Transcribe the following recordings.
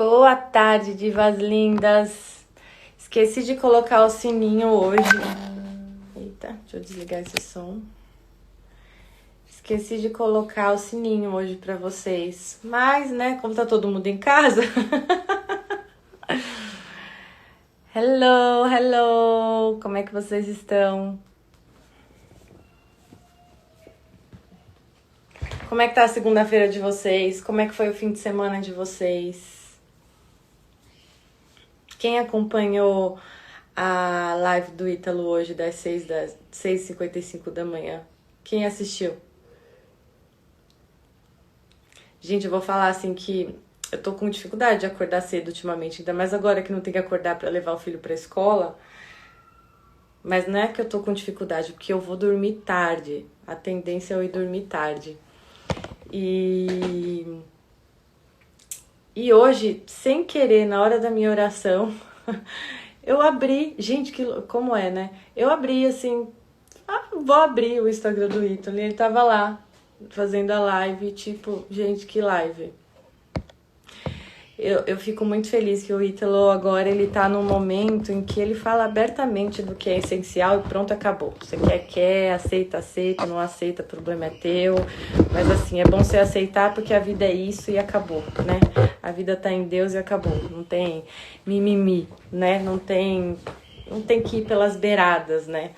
Boa tarde, divas lindas. Esqueci de colocar o sininho hoje. Eita, deixa eu desligar esse som. Esqueci de colocar o sininho hoje pra vocês. Mas, né, como tá todo mundo em casa... Hello, hello! Como é que vocês estão? Como é que tá a segunda-feira de vocês? Como é que foi o fim de semana de vocês? Quem acompanhou a live do Ítalo hoje das 6h55 da manhã? Quem assistiu? Gente, eu vou falar assim que eu tô com dificuldade de acordar cedo ultimamente, ainda mais agora que não tem que acordar pra levar o filho pra escola. Mas não é que eu tô com dificuldade, porque eu vou dormir tarde. A tendência é eu ir dormir tarde. E hoje, sem querer, na hora da minha oração, eu abri... Gente, como é, né? Eu abri assim... vou abrir o Instagram do Ítalo. Ele tava lá, fazendo a live, tipo... Gente, que live! Eu fico muito feliz que o Ítalo agora ele tá num momento em que ele fala abertamente do que é essencial e pronto, acabou. Você quer, aceita, não aceita, o problema é teu. Mas assim, é bom você aceitar porque a vida é isso e acabou, né? A vida tá em Deus e acabou. Não tem mimimi, né? Não tem que ir pelas beiradas, né?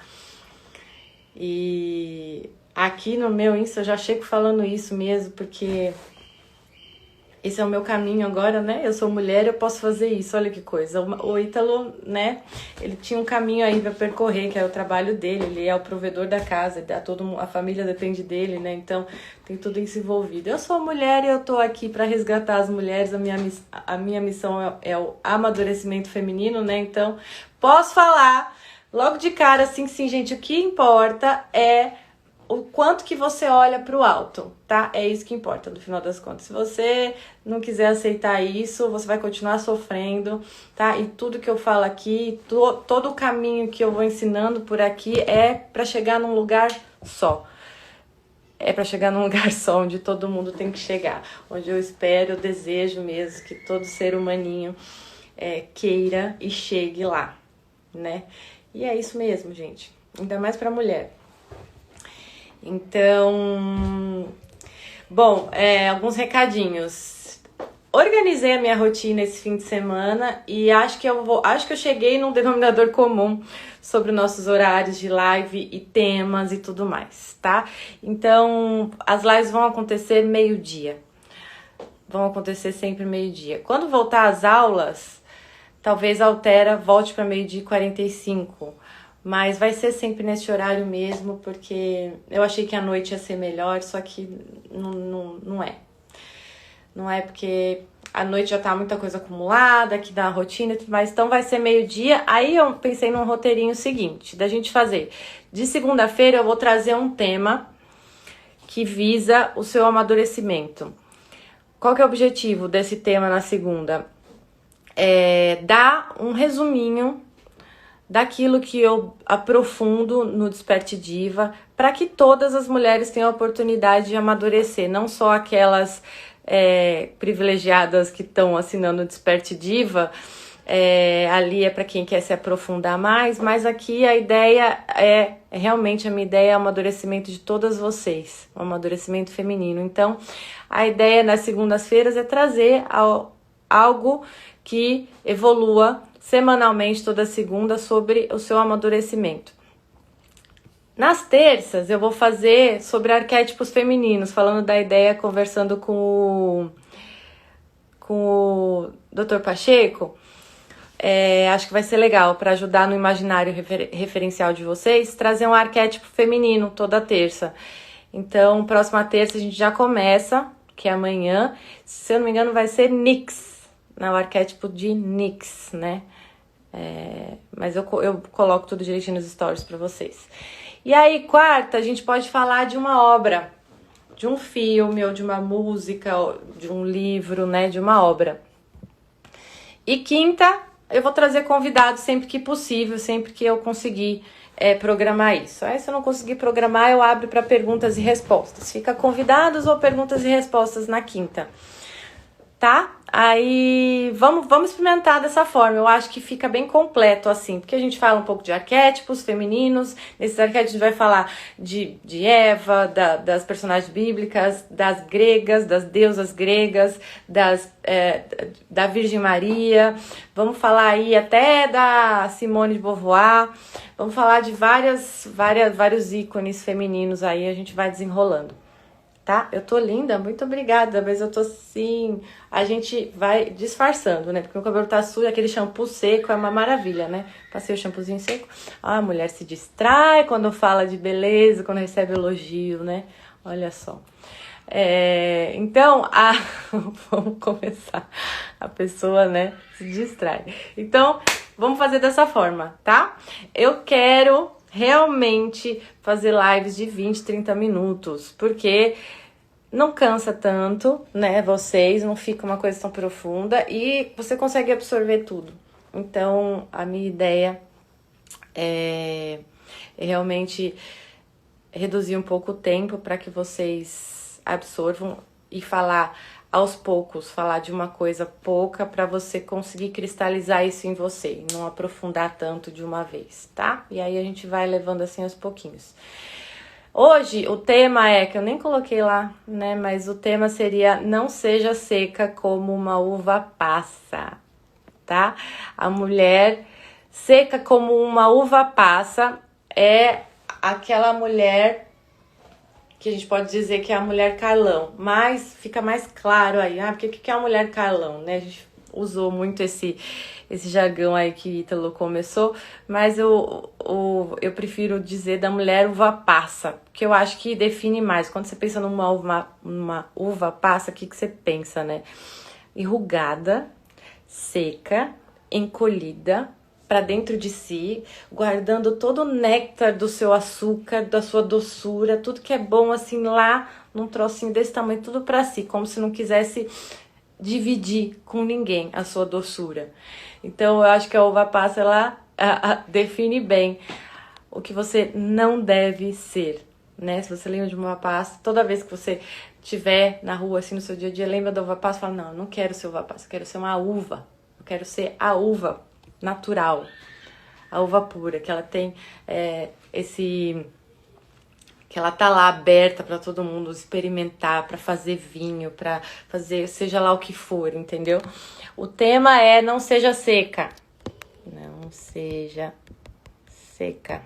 E aqui no meu Insta eu já chego falando isso mesmo, porque... esse é o meu caminho agora, né? Eu sou mulher, eu posso fazer isso, olha que coisa. O Ítalo, né? Ele tinha um caminho aí pra percorrer, que é o trabalho dele. Ele é o provedor da casa, a família depende dele, né? Então, tem tudo isso envolvido. Eu sou mulher e eu tô aqui pra resgatar as mulheres. A minha missão é o amadurecimento feminino, né? Então, posso falar logo de cara, assim, sim, gente. O que importa é... o quanto que você olha pro alto, tá? É isso que importa, no final das contas. Se você não quiser aceitar isso, você vai continuar sofrendo, tá? E tudo que eu falo aqui, todo o caminho que eu vou ensinando por aqui é pra chegar num lugar só. É pra chegar num lugar só, onde todo mundo tem que chegar. Onde eu espero, eu desejo mesmo que todo ser humaninho queira e chegue lá, né? E é isso mesmo, gente. Ainda mais pra mulher. Então, bom, alguns recadinhos. Organizei a minha rotina esse fim de semana e acho que eu cheguei num denominador comum sobre nossos horários de live e temas e tudo mais, tá? Então, as lives vão acontecer meio-dia. Vão acontecer sempre meio-dia. Quando voltar às aulas, talvez volte para meio-dia e 45. Mas vai ser sempre nesse horário mesmo, porque eu achei que a noite ia ser melhor, só que não é. Não é porque a noite já tá muita coisa acumulada aqui da rotina e tudo mais, então vai ser meio-dia. Aí eu pensei num roteirinho seguinte, da gente fazer. De segunda-feira eu vou trazer um tema que visa o seu amadurecimento. Qual que é o objetivo desse tema na segunda? Dar um resuminho daquilo que eu aprofundo no Desperte Diva, para que todas as mulheres tenham a oportunidade de amadurecer, não só aquelas privilegiadas que estão assinando o Desperte Diva, ali é para quem quer se aprofundar mais, mas aqui a ideia realmente a minha ideia é o amadurecimento de todas vocês, o amadurecimento feminino. Então, a ideia nas segundas-feiras é trazer algo que evolua semanalmente, toda segunda, sobre o seu amadurecimento. Nas terças, eu vou fazer sobre arquétipos femininos, falando da ideia, conversando com o Dr. Pacheco. Acho que vai ser legal para ajudar no imaginário referencial de vocês, trazer um arquétipo feminino toda terça. Então, próxima terça a gente já começa, que é amanhã. Se eu não me engano, vai ser Nix, o arquétipo de Nix, né? Mas eu coloco tudo direitinho nos stories pra vocês. E aí, quarta, a gente pode falar de uma obra, de um filme, ou de uma música, ou de um livro, né? De uma obra. E quinta, eu vou trazer convidados sempre que possível, sempre que eu conseguir programar isso. Aí, se eu não conseguir programar, eu abro para perguntas e respostas. Fica convidados ou perguntas e respostas na quinta. tá? Aí vamos experimentar dessa forma. Eu acho que fica bem completo assim, porque a gente fala um pouco de arquétipos femininos. Nesses arquétipos a gente vai falar de Eva, das personagens bíblicas, das gregas, das deusas gregas, da Virgem Maria. Vamos falar aí até da Simone de Beauvoir. Vamos falar de vários ícones femininos aí, a gente vai desenrolando. Tá? Eu tô linda, muito obrigada, mas eu tô assim, a gente vai disfarçando, né? Porque o cabelo tá sujo, aquele shampoo seco é uma maravilha, né? Passei o shampoozinho seco. Ah, a mulher se distrai quando fala de beleza, quando recebe elogio, né? Olha só. Então, vamos começar. A pessoa, né, se distrai. Então, vamos fazer dessa forma, tá? Eu quero realmente fazer lives de 20, 30 minutos, porque não cansa tanto, né, vocês, não fica uma coisa tão profunda e você consegue absorver tudo. Então, a minha ideia é realmente reduzir um pouco o tempo para que vocês absorvam e falar aos poucos, falar de uma coisa pouca para você conseguir cristalizar isso em você e não aprofundar tanto de uma vez, tá? E aí a gente vai levando assim aos pouquinhos. Hoje o tema é, que eu nem coloquei lá, né? Mas o tema seria não seja seca como uma uva passa, tá? A mulher seca como uma uva passa é aquela mulher que a gente pode dizer que é a mulher Carlão, mas fica mais claro aí, porque o que é a mulher Carlão, né? A gente usou muito esse jargão aí que Ítalo começou, mas eu prefiro dizer da mulher uva passa, que eu acho que define mais. Quando você pensa numa uva passa, o que você pensa, né? Enrugada, seca, encolhida, para dentro de si, guardando todo o néctar do seu açúcar, da sua doçura, tudo que é bom assim lá, num trocinho desse tamanho, tudo para si, como se não quisesse dividir com ninguém a sua doçura. Então eu acho que a uva passa, ela define bem o que você não deve ser, né? Se você lembra de uma uva passa, toda vez que você estiver na rua assim no seu dia a dia, lembra da uva passa, fala, não, eu não quero ser uva passa, eu quero ser uma uva, eu quero ser a uva natural, a uva pura, que ela tem que ela tá lá aberta para todo mundo experimentar, para fazer vinho, para fazer seja lá o que for, entendeu? O tema é não seja seca. Não seja seca.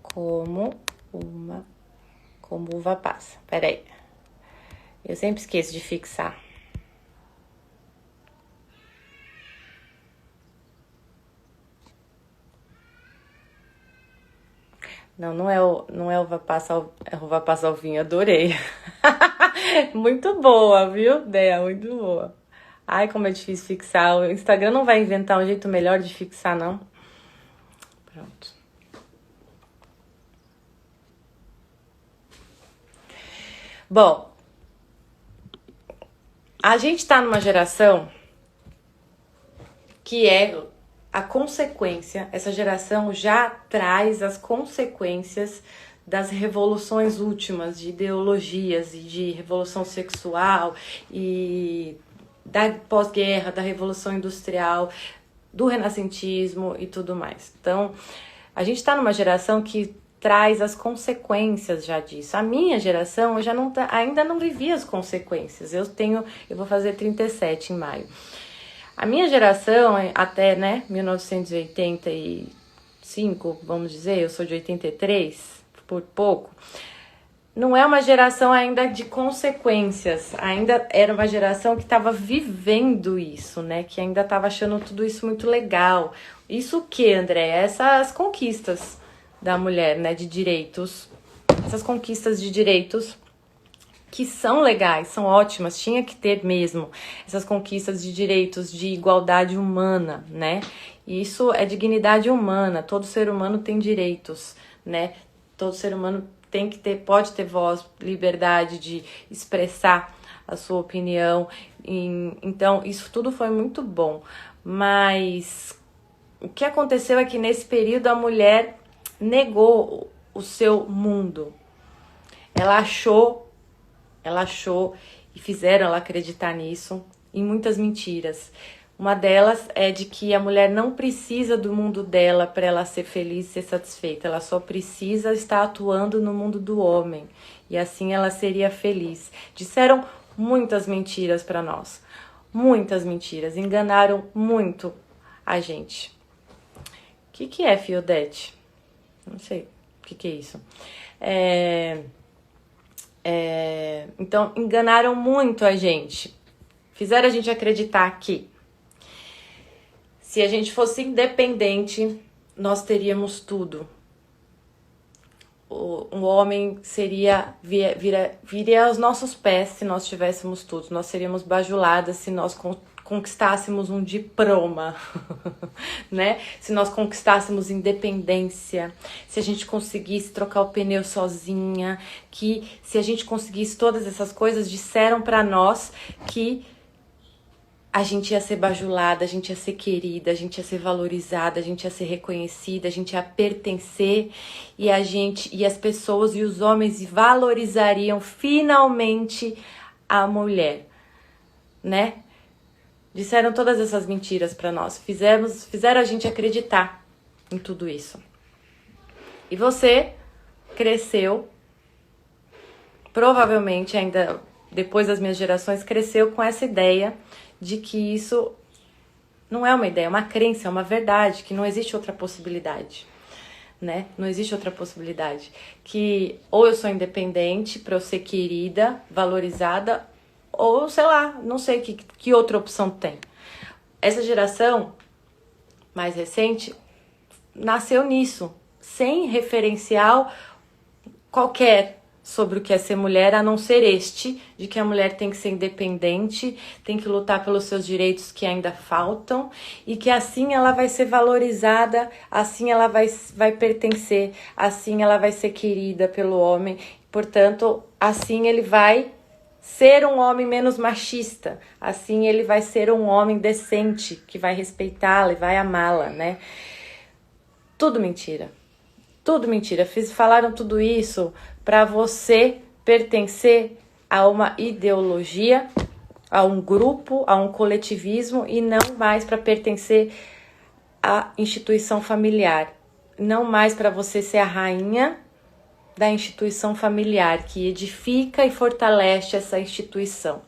Como uva passa. Peraí. Eu sempre esqueço de fixar. Não é uva passa, é uva passa ao vinho, adorei. Muito boa, viu, Dea? Muito boa. Ai, como é difícil fixar. O Instagram não vai inventar um jeito melhor de fixar, não. Pronto. Bom, a gente tá numa geração que é a consequência, essa geração já traz as consequências das revoluções últimas, de ideologias e de revolução sexual e da pós-guerra, da revolução industrial, do renascentismo e tudo mais. Então, a gente está numa geração que traz as consequências já disso. A minha geração, eu já ainda não vivi as consequências. Eu vou fazer 37 em maio. A minha geração, até, né, 1985, vamos dizer, eu sou de 83, por pouco, não é uma geração ainda de consequências, ainda era uma geração que estava vivendo isso, né, que ainda estava achando tudo isso muito legal. Isso o que, André? Essas conquistas da mulher, né, de direitos, essas conquistas de direitos que são legais, são ótimas, tinha que ter mesmo essas conquistas de direitos de igualdade humana, né? E isso é dignidade humana, todo ser humano tem direitos, né? Todo ser humano pode ter voz, liberdade de expressar a sua opinião. Então, isso tudo foi muito bom. Mas o que aconteceu é que nesse período a mulher negou o seu mundo. Ela achou e fizeram ela acreditar nisso, em muitas mentiras. Uma delas é de que a mulher não precisa do mundo dela para ela ser feliz, ser satisfeita. Ela só precisa estar atuando no mundo do homem. E assim ela seria feliz. Disseram muitas mentiras para nós. Muitas mentiras. Enganaram muito a gente. O que é Fiodete? Não sei o que é isso. Então, enganaram muito a gente. Fizeram a gente acreditar que se a gente fosse independente, nós teríamos tudo. Um homem viria aos nossos pés se nós tivéssemos tudo. Nós seríamos bajuladas se nós conquistássemos um diploma, né? Se nós conquistássemos independência, se a gente conseguisse trocar o pneu sozinha, que se a gente conseguisse todas essas coisas, disseram para nós que a gente ia ser bajulada, a gente ia ser querida, a gente ia ser valorizada, a gente ia ser reconhecida, a gente ia pertencer e as pessoas e os homens valorizariam finalmente a mulher, né? Disseram todas essas mentiras para nós, fizeram a gente acreditar em tudo isso. E você cresceu, provavelmente ainda depois das minhas gerações, cresceu com essa ideia de que isso não é uma ideia, é uma crença, é uma verdade, que não existe outra possibilidade, né? Não existe outra possibilidade. Que ou eu sou independente para eu ser querida, valorizada, ou sei lá, não sei que outra opção tem. Essa geração mais recente nasceu nisso, sem referencial qualquer sobre o que é ser mulher, a não ser de que a mulher tem que ser independente, tem que lutar pelos seus direitos que ainda faltam, e que assim ela vai ser valorizada, assim ela vai pertencer, assim ela vai ser querida pelo homem, portanto, assim ele vai ser um homem menos machista, assim ele vai ser um homem decente, que vai respeitá-la e vai amá-la, né? Tudo mentira. Tudo mentira. Falaram tudo isso para você pertencer a uma ideologia, a um grupo, a um coletivismo e não mais para pertencer à instituição familiar. Não mais para você ser a rainha da instituição familiar, que edifica e fortalece essa instituição.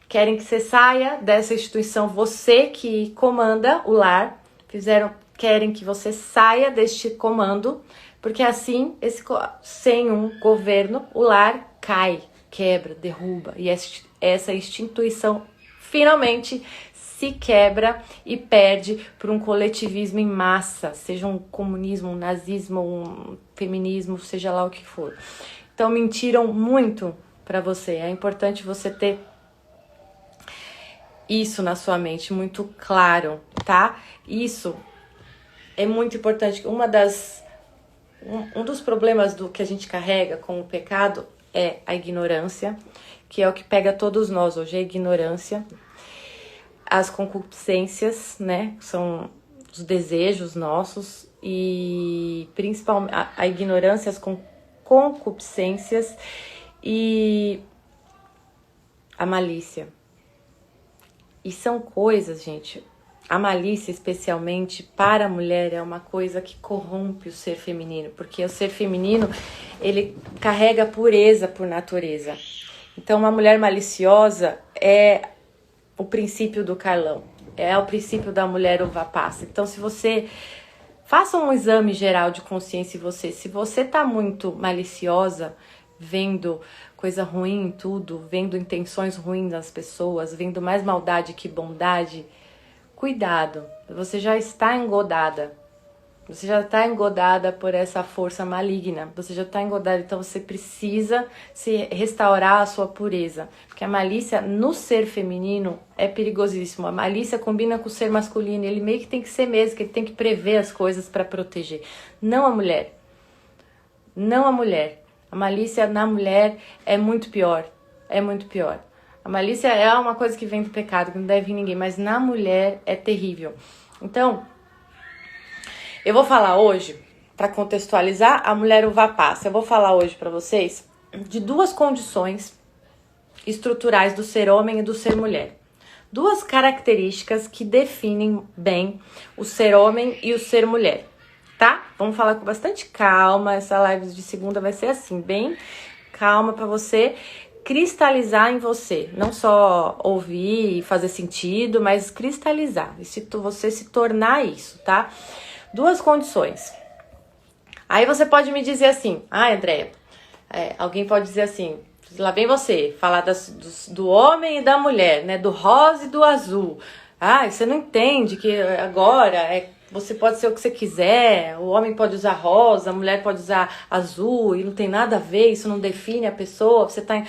Querem que você saia dessa instituição, você que comanda o lar, querem que você saia deste comando, porque assim, sem um governo, o lar cai, quebra, derruba, e essa instituição finalmente se quebra e perde para um coletivismo em massa, seja um comunismo, um nazismo, um feminismo, seja lá o que for. Então mentiram muito para você, é importante você ter isso na sua mente, muito claro, tá? Isso é muito importante. Um dos problemas do que a gente carrega com o pecado é a ignorância, que é o que pega todos nós hoje, a ignorância. As concupiscências, né, são os desejos nossos, e principalmente a ignorância, as concupiscências e a malícia. E são coisas, gente, a malícia especialmente para a mulher é uma coisa que corrompe o ser feminino, porque o ser feminino, ele carrega a pureza por natureza. Então uma mulher maliciosa é o princípio do Carlão, é o princípio da mulher uva passa. Então se você faça um exame geral de consciência se você tá muito maliciosa, vendo coisa ruim em tudo, vendo intenções ruins nas pessoas, vendo mais maldade que bondade, cuidado, você já está engodada. Você já está engodada por essa força maligna. Você já está engodada, então você precisa se restaurar a sua pureza. Porque a malícia no ser feminino é perigosíssimo. A malícia combina com o ser masculino. Ele meio que tem que ser mesmo, que ele tem que prever as coisas para proteger. Não a mulher. Não a mulher. A malícia na mulher é muito pior. É muito pior. A malícia é uma coisa que vem do pecado, que não deve vir ninguém. Mas na mulher é terrível. Então, eu vou falar hoje, para contextualizar, a mulher uva passa. Eu vou falar hoje para vocês de duas condições estruturais do ser homem e do ser mulher. Duas características que definem bem o ser homem e o ser mulher, tá? Vamos falar com bastante calma, essa live de segunda vai ser assim, bem calma para você cristalizar em você, não só ouvir e fazer sentido, mas cristalizar, e você se tornar isso, tá? Duas condições. Aí você pode me dizer assim, Andréia, alguém pode dizer assim, lá vem você, falar do homem e da mulher, né, do rosa e do azul. Você não entende que agora você pode ser o que você quiser, o homem pode usar rosa, a mulher pode usar azul, e não tem nada a ver, isso não define a pessoa, você tá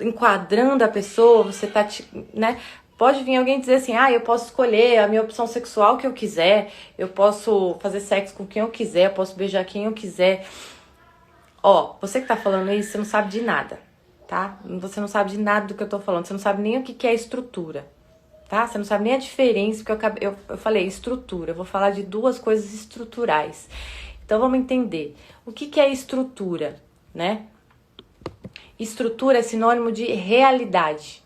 enquadrando a pessoa, você tá, né? Pode vir alguém dizer assim, eu posso escolher a minha opção sexual que eu quiser, eu posso fazer sexo com quem eu quiser, eu posso beijar quem eu quiser. Você que tá falando isso, você não sabe de nada, tá? Você não sabe de nada do que eu tô falando, você não sabe nem o que é estrutura. Tá? Você não sabe nem a diferença, porque eu falei estrutura, eu vou falar de duas coisas estruturais. Então vamos entender. O que é estrutura, né? Estrutura é sinônimo de realidade.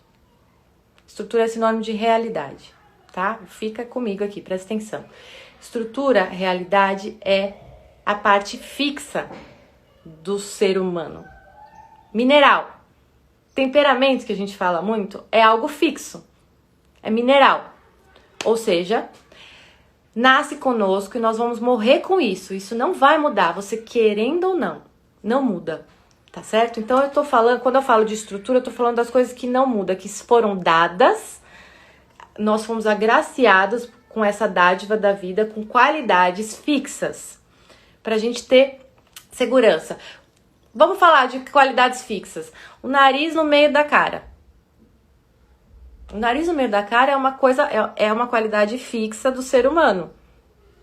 Estrutura é sinônimo de realidade, tá? Fica comigo aqui, presta atenção. Estrutura, realidade, é a parte fixa do ser humano. Mineral. Temperamento, que a gente fala muito, é algo fixo. É mineral, ou seja, nasce conosco e nós vamos morrer com isso. Isso não vai mudar, você querendo ou não, não muda, tá certo? Então eu tô falando, quando eu falo de estrutura, eu tô falando das coisas que não mudam, que foram dadas, nós fomos agraciados com essa dádiva da vida, com qualidades fixas, pra gente ter segurança. Vamos falar de qualidades fixas. O nariz no meio da cara. O nariz no meio da cara é uma qualidade fixa do ser humano,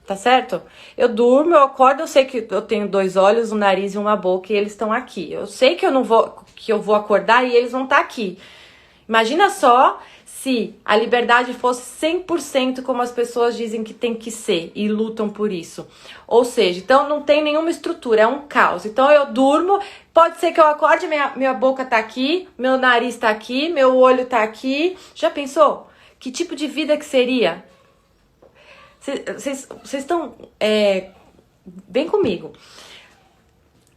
tá certo? Eu durmo, eu acordo, eu sei que eu tenho dois olhos, um nariz e uma boca e eles estão aqui. Eu sei que eu vou acordar e eles vão estar aqui. Imagina só se a liberdade fosse 100% como as pessoas dizem que tem que ser e lutam por isso. Ou seja, então não tem nenhuma estrutura, é um caos. Então eu durmo, pode ser que eu acorde, minha boca tá aqui, meu nariz tá aqui, meu olho tá aqui. Já pensou? Que tipo de vida que seria? Vocês estão... Vem comigo.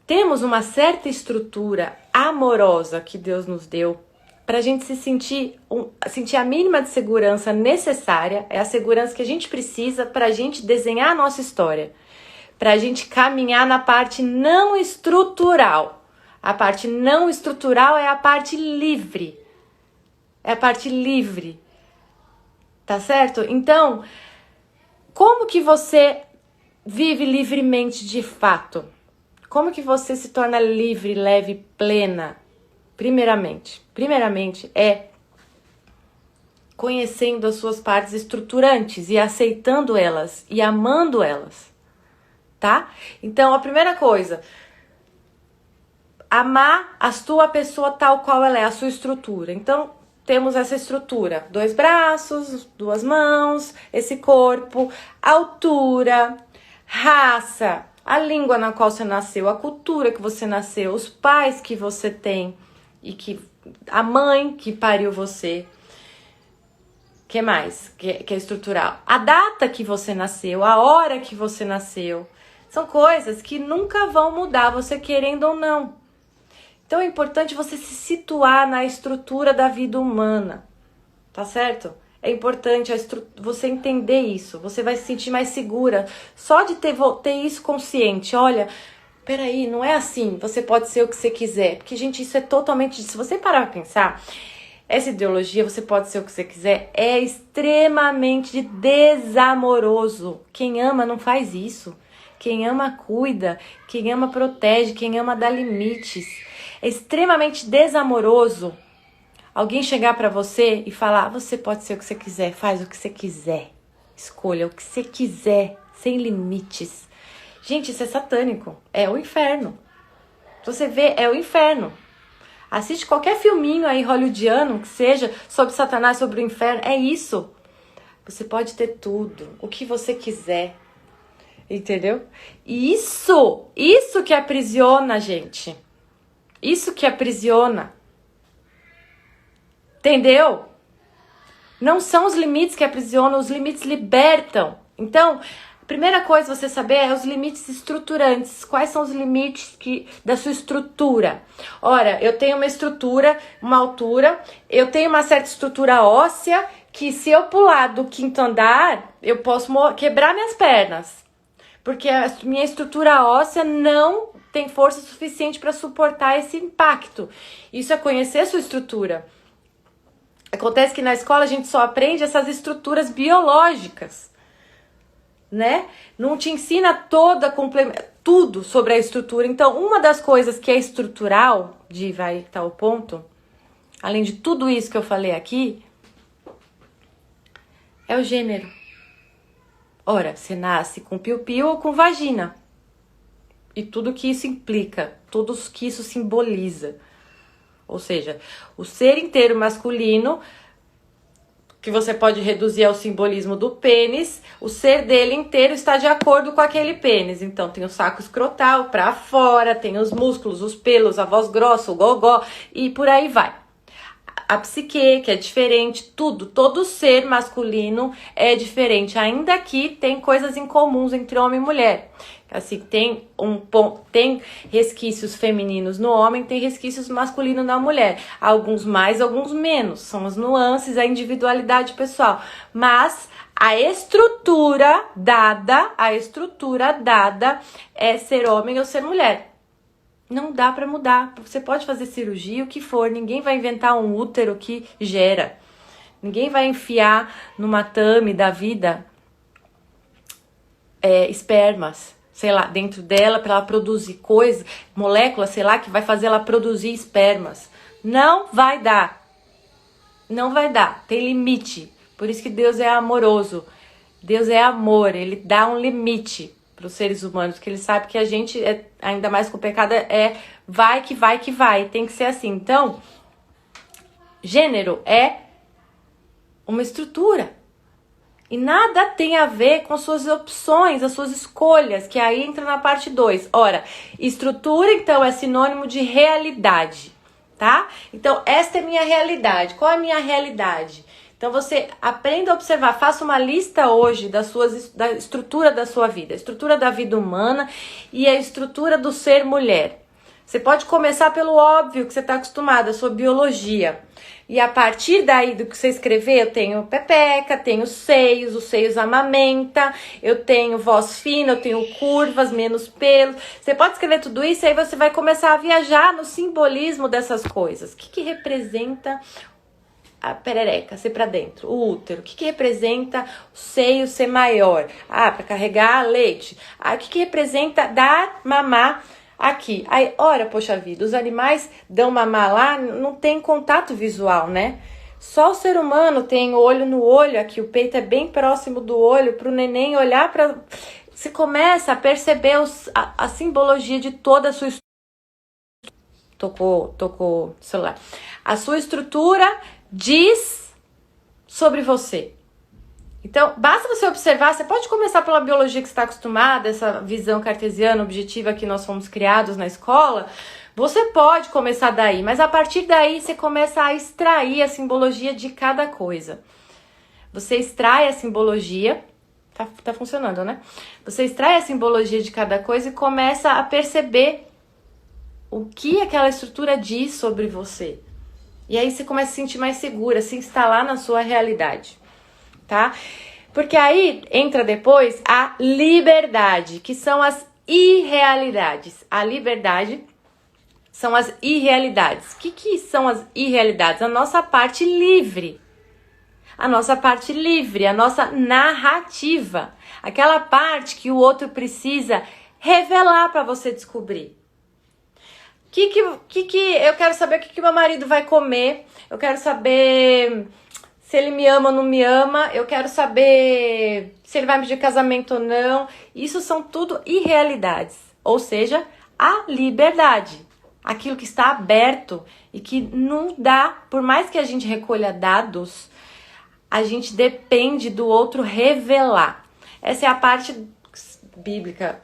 Temos uma certa estrutura amorosa que Deus nos deu para a gente se sentir a mínima de segurança necessária, é a segurança que a gente precisa para a gente desenhar a nossa história, para a gente caminhar na parte não estrutural. A parte não estrutural é a parte livre. É a parte livre. Tá certo? Então, como que você vive livremente de fato? Como que você se torna livre, leve, plena? Primeiramente é conhecendo as suas partes estruturantes e aceitando elas e amando elas, tá? Então, a primeira coisa, amar a sua pessoa tal qual ela é, a sua estrutura. Então, temos essa estrutura, 2 braços, 2 mãos, esse corpo, altura, raça, a língua na qual você nasceu, a cultura que você nasceu, os pais que você tem, e a mãe que pariu você. Que mais? Que é estrutural. A data que você nasceu, a hora que você nasceu. São coisas que nunca vão mudar, você querendo ou não. Então é importante você se situar na estrutura da vida humana. Tá certo? É importante você entender isso. Você vai se sentir mais segura. Só de ter isso consciente. Olha... Peraí, não é assim, você pode ser o que você quiser. Porque, gente, isso é totalmente... Se você parar pra pensar, essa ideologia, você pode ser o que você quiser, é extremamente desamoroso. Quem ama não faz isso. Quem ama cuida, quem ama protege, quem ama dá limites. É extremamente desamoroso alguém chegar pra você e falar, você pode ser o que você quiser, faz o que você quiser. Escolha o que você quiser, sem limites. Gente, isso é satânico. É o inferno. Você vê, é o inferno. Assiste qualquer filminho aí hollywoodiano, que seja sobre Satanás, sobre o inferno. É isso. Você pode ter tudo, o que você quiser. Entendeu? E isso que aprisiona, gente. Isso que aprisiona. Entendeu? Não são os limites que aprisionam, os limites libertam. Então, a primeira coisa a você saber é os limites estruturantes. Quais são os limites da sua estrutura? Ora, eu tenho uma estrutura, uma altura, eu tenho uma certa estrutura óssea que se eu pular do 5º andar, eu posso quebrar minhas pernas. Porque a minha estrutura óssea não tem força suficiente para suportar esse impacto. Isso é conhecer a sua estrutura. Acontece que na escola a gente só aprende essas estruturas biológicas, né? Não te ensina tudo sobre a estrutura. Então, uma das coisas que é estrutural, vai estar o ponto, além de tudo isso que eu falei aqui, é o gênero. Ora, você nasce com piu-piu ou com vagina. E tudo que isso implica, tudo que isso simboliza. Ou seja, o ser inteiro masculino, que você pode reduzir ao simbolismo do pênis, o ser dele inteiro está de acordo com aquele pênis. Então tem o saco escrotal pra fora, tem os músculos, os pelos, a voz grossa, o gogó e por aí vai. A psique, que é diferente, todo ser masculino é diferente, ainda que tem coisas em comuns entre homem e mulher. Assim, tem resquícios femininos no homem, tem resquícios masculinos na mulher. Alguns mais, alguns menos. São as nuances, a individualidade pessoal. Mas a estrutura dada é ser homem ou ser mulher. Não dá pra mudar. Você pode fazer cirurgia, o que for. Ninguém vai inventar um útero que gera. Ninguém vai enfiar numa tame da vida espermas, sei lá, dentro dela para ela produzir coisas, moléculas, sei lá, que vai fazer ela produzir espermas. Não vai dar. Não vai dar. Tem limite. Por isso que Deus é amoroso. Deus é amor. Ele dá um limite para os seres humanos, porque ele sabe que a gente, ainda mais com o pecado, vai que vai que vai. Tem que ser assim. Então, gênero é uma estrutura. E nada tem a ver com suas opções, as suas escolhas, que aí entra na parte 2. Ora, estrutura, então, é sinônimo de realidade, tá? Então, esta é minha realidade. Qual é a minha realidade? Então, você aprenda a observar, faça uma lista hoje da estrutura da sua vida, a estrutura da vida humana e a estrutura do ser mulher. Você pode começar pelo óbvio que você está acostumado, a sua biologia. E a partir daí do que você escrever, eu tenho pepeca, tenho os seios amamenta, eu tenho voz fina, eu tenho curvas, menos pelos. Você pode escrever tudo isso e aí você vai começar a viajar no simbolismo dessas coisas. O que representa a perereca ser para dentro, o útero? O que representa o seio ser maior? Para carregar leite. O que representa dar mamar aqui? Aí, ora, poxa vida, os animais dão mamar lá, não tem contato visual, né? Só o ser humano tem olho no olho, aqui o peito é bem próximo do olho, para o neném olhar para... Você começa a perceber a simbologia de toda a sua estrutura. Tocou o celular. A sua estrutura diz sobre você. Então, basta você observar, você pode começar pela biologia que você está acostumada, essa visão cartesiana, objetiva que nós fomos criados na escola, você pode começar daí, mas a partir daí você começa a extrair a simbologia de cada coisa. Você extrai a simbologia, tá funcionando, né? Você extrai a simbologia de cada coisa e começa a perceber o que aquela estrutura diz sobre você. E aí você começa a se sentir mais segura, se instalar na sua realidade, tá? Porque aí entra depois a liberdade, que são as irrealidades. A liberdade são as irrealidades. O que são as irrealidades? A nossa parte livre. A nossa parte livre, a nossa narrativa. Aquela parte que o outro precisa revelar para você descobrir. Eu quero saber o que meu marido vai comer, eu quero saber se ele me ama ou não me ama, eu quero saber se ele vai me pedir casamento ou não. Isso são tudo irrealidades, ou seja, a liberdade, aquilo que está aberto e que não dá, por mais que a gente recolha dados, a gente depende do outro revelar. Essa é a parte bíblica,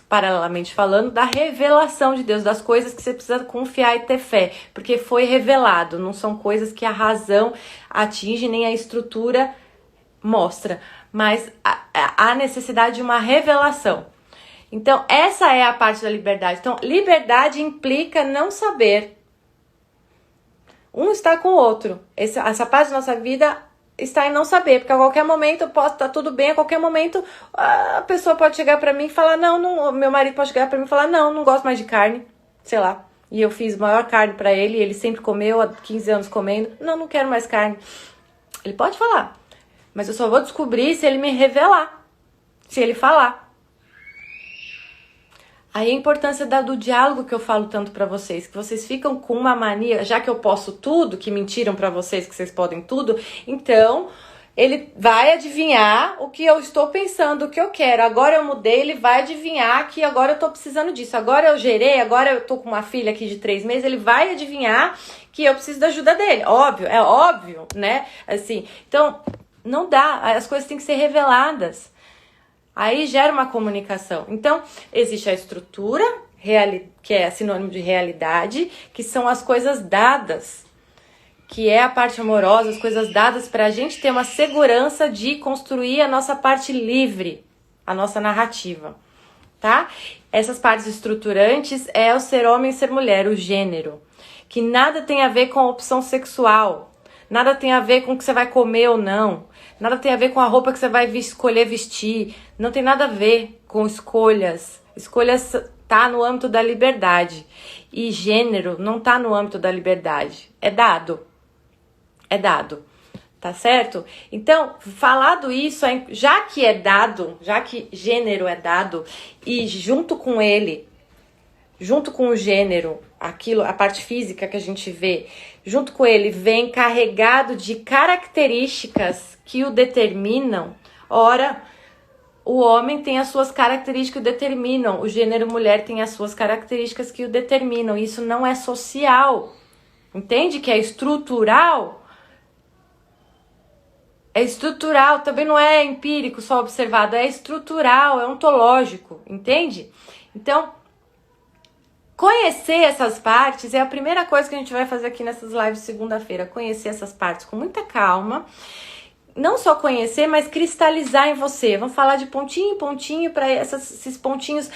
paralelamente falando, da revelação de Deus, das coisas que você precisa confiar e ter fé, porque foi revelado, não são coisas que a razão atinge, nem a estrutura mostra, mas há necessidade de uma revelação. Então, essa é a parte da liberdade. Então, liberdade implica não saber. Um está com o outro. Essa parte da nossa vida está em não saber, porque a qualquer momento eu posso estar tudo bem, a qualquer momento a pessoa pode chegar pra mim e falar, não, meu marido pode chegar pra mim e falar, não gosto mais de carne, sei lá. E eu fiz maior carne pra ele, ele sempre comeu, há 15 anos comendo, não quero mais carne. Ele pode falar, mas eu só vou descobrir se ele me revelar, se ele falar. Aí a importância do diálogo que eu falo tanto pra vocês, que vocês ficam com uma mania, já que eu posso tudo, que mentiram pra vocês que vocês podem tudo, então ele vai adivinhar o que eu estou pensando, o que eu quero. Agora eu mudei, ele vai adivinhar que agora eu tô precisando disso. Agora eu gerei, agora eu tô com uma filha aqui de 3 meses, ele vai adivinhar que eu preciso da ajuda dele. Óbvio, é óbvio, né? Assim, então não dá, as coisas têm que ser reveladas. Aí gera uma comunicação. Então, existe a estrutura, que é sinônimo de realidade, que são as coisas dadas, que é a parte amorosa, as coisas dadas para a gente ter uma segurança de construir a nossa parte livre, a nossa narrativa, tá? Essas partes estruturantes é o ser homem e ser mulher, o gênero, que nada tem a ver com a opção sexual, nada tem a ver com o que você vai comer ou não, nada tem a ver com a roupa que você vai escolher vestir. Não tem nada a ver com escolhas. Escolhas tá no âmbito da liberdade. E gênero não tá no âmbito da liberdade. É dado. É dado. Tá certo? Então, falado isso, já que é dado, já que gênero é dado, e junto com ele, junto com o gênero, aquilo, a parte física que a gente vê, junto com ele vem carregado de características que o determinam. Ora, o homem tem as suas características que o determinam, o gênero mulher tem as suas características que o determinam. Isso não é social. Entende que é estrutural? É estrutural, também não é empírico, só observado, é estrutural, é ontológico, entende? Então, conhecer essas partes é a primeira coisa que a gente vai fazer aqui nessas lives segunda-feira. Conhecer essas partes com muita calma. Não só conhecer, mas cristalizar em você. Vamos falar de pontinho em pontinho para esses pontinhos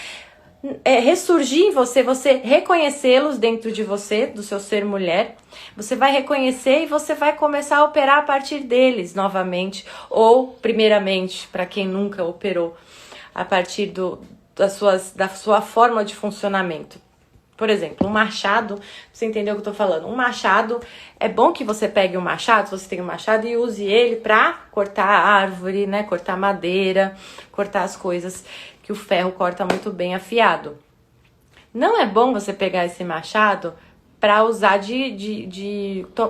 ressurgir em você, você reconhecê-los dentro de você, do seu ser mulher. Você vai reconhecer e você vai começar a operar a partir deles novamente. Ou, primeiramente, para quem nunca operou, a partir da sua forma de funcionamento. Por exemplo, um machado, você entendeu o que eu tô falando? Um machado, é bom que você pegue um machado, se você tem um machado, e use ele pra cortar a árvore, né? Cortar madeira, cortar as coisas que o ferro corta muito bem afiado. Não é bom você pegar esse machado pra usar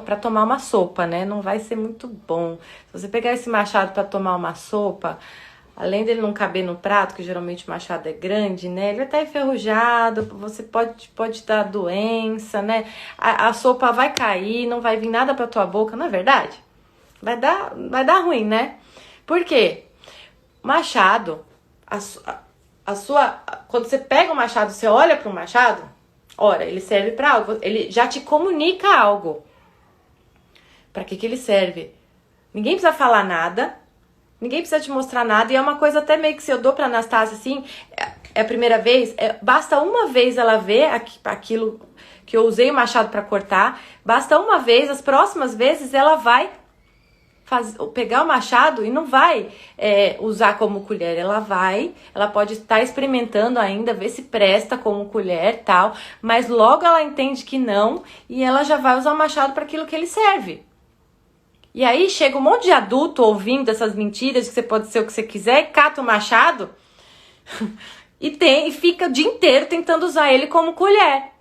pra tomar uma sopa, né? Não vai ser muito bom. Se você pegar esse machado pra tomar uma sopa, além dele não caber no prato, que geralmente o machado é grande, né? Ele vai estar enferrujado, você pode dar doença, né? A sopa vai cair, não vai vir nada pra tua boca, não é verdade? Vai dar ruim, né? Por quê? Machado, quando você pega o machado, você olha pro machado, ora, ele serve pra algo, ele já te comunica algo. Pra que ele serve? Ninguém precisa falar nada. Ninguém precisa te mostrar nada, e é uma coisa até meio que se eu dou pra Anastácia assim, é a primeira vez, basta uma vez ela ver aquilo que eu usei o machado pra cortar, basta uma vez, as próximas vezes ela vai pegar o machado e não vai usar como colher, ela pode estar experimentando ainda, ver se presta como colher e tal, mas logo ela entende que não, e ela já vai usar o machado para aquilo que ele serve. E aí chega um monte de adulto ouvindo essas mentiras que você pode ser o que você quiser, e cata o machado e fica o dia inteiro tentando usar ele como colher.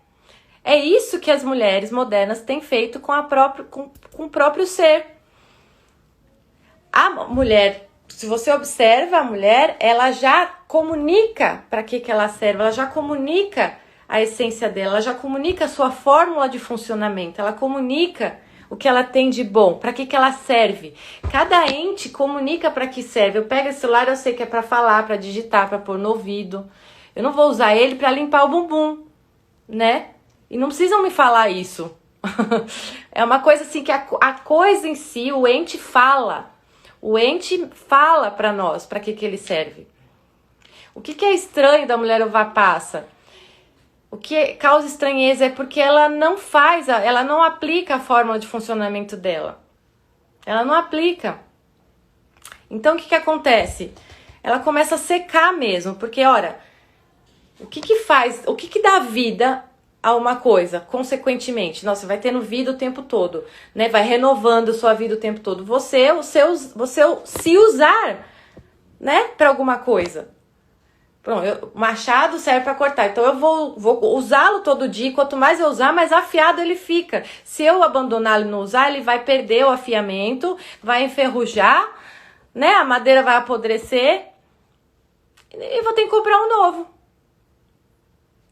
É isso que as mulheres modernas têm feito com o próprio ser. A mulher, se você observa a mulher, ela já comunica para que ela serve, ela já comunica a essência dela, ela já comunica a sua fórmula de funcionamento, ela comunica o que ela tem de bom, para que ela serve. Cada ente comunica para que serve. Eu pego esse celular, eu sei que é para falar, para digitar, para pôr no ouvido. Eu não vou usar ele pra limpar o bumbum, né? E não precisam me falar isso. É uma coisa assim que a coisa em si, o ente fala. O ente fala pra nós pra que ele serve. O que é estranho da mulher uva passa? O que causa estranheza é porque ela não faz, ela não aplica a fórmula de funcionamento dela. Ela não aplica. Então o que acontece? Ela começa a secar mesmo, porque olha, o que faz, o que dá vida a uma coisa, consequentemente? Nossa, vai tendo vida o tempo todo, né? Vai renovando sua vida o tempo todo. Você se usar, né, para alguma coisa. Pronto, o machado serve para cortar, então eu vou usá-lo todo dia, quanto mais eu usar, mais afiado ele fica. Se eu abandoná-lo e não usar, ele vai perder o afiamento, vai enferrujar, né? A madeira vai apodrecer e vou ter que comprar um novo.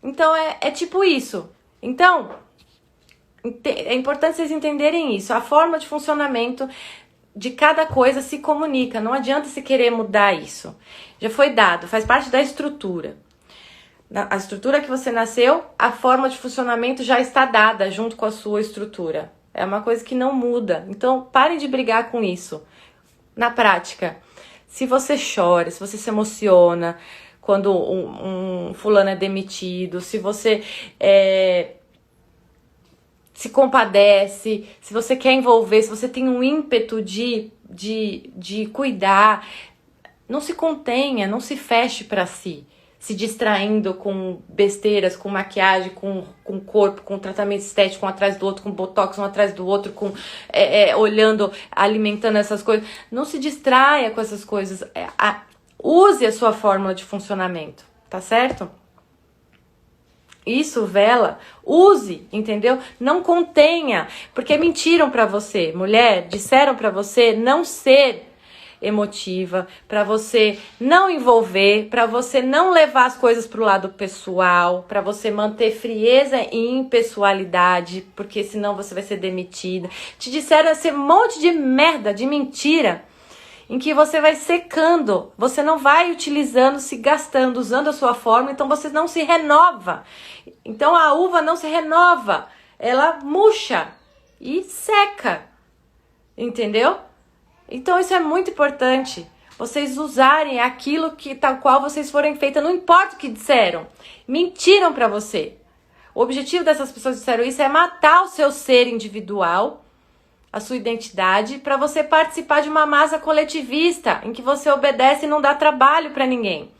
Então é tipo isso. Então, é importante vocês entenderem isso. A forma de funcionamento de cada coisa se comunica. Não adianta se querer mudar isso. Já foi dado, faz parte da estrutura. A estrutura que você nasceu, a forma de funcionamento já está dada junto com a sua estrutura. É uma coisa que não muda. Então, parem de brigar com isso. Na prática, se você chora, se você se emociona quando um fulano é demitido, se você se compadece, se você quer envolver, se você tem um ímpeto de cuidar, não se contenha, não se feche para si, se distraindo com besteiras, com maquiagem, com corpo, com tratamento estético um atrás do outro, com botox um atrás do outro, com olhando, alimentando essas coisas. Não se distraia com essas coisas. Use a sua fórmula de funcionamento, tá certo? Isso, vela, use, entendeu? Não contenha, porque mentiram pra você, mulher, disseram pra você não ser emotiva, pra você não envolver, pra você não levar as coisas pro lado pessoal, pra você manter frieza e impessoalidade, porque senão você vai ser demitida. Te disseram esse monte de merda, de mentira, em que você vai secando, você não vai utilizando, se gastando, usando a sua forma, então você não se renova. Então a uva não se renova, ela murcha e seca, entendeu? Então isso é muito importante, vocês usarem aquilo que tal qual vocês forem feitas, não importa o que disseram, mentiram pra você. O objetivo dessas pessoas que disseram isso é matar o seu ser individual, a sua identidade, para você participar de uma massa coletivista, em que você obedece e não dá trabalho para ninguém.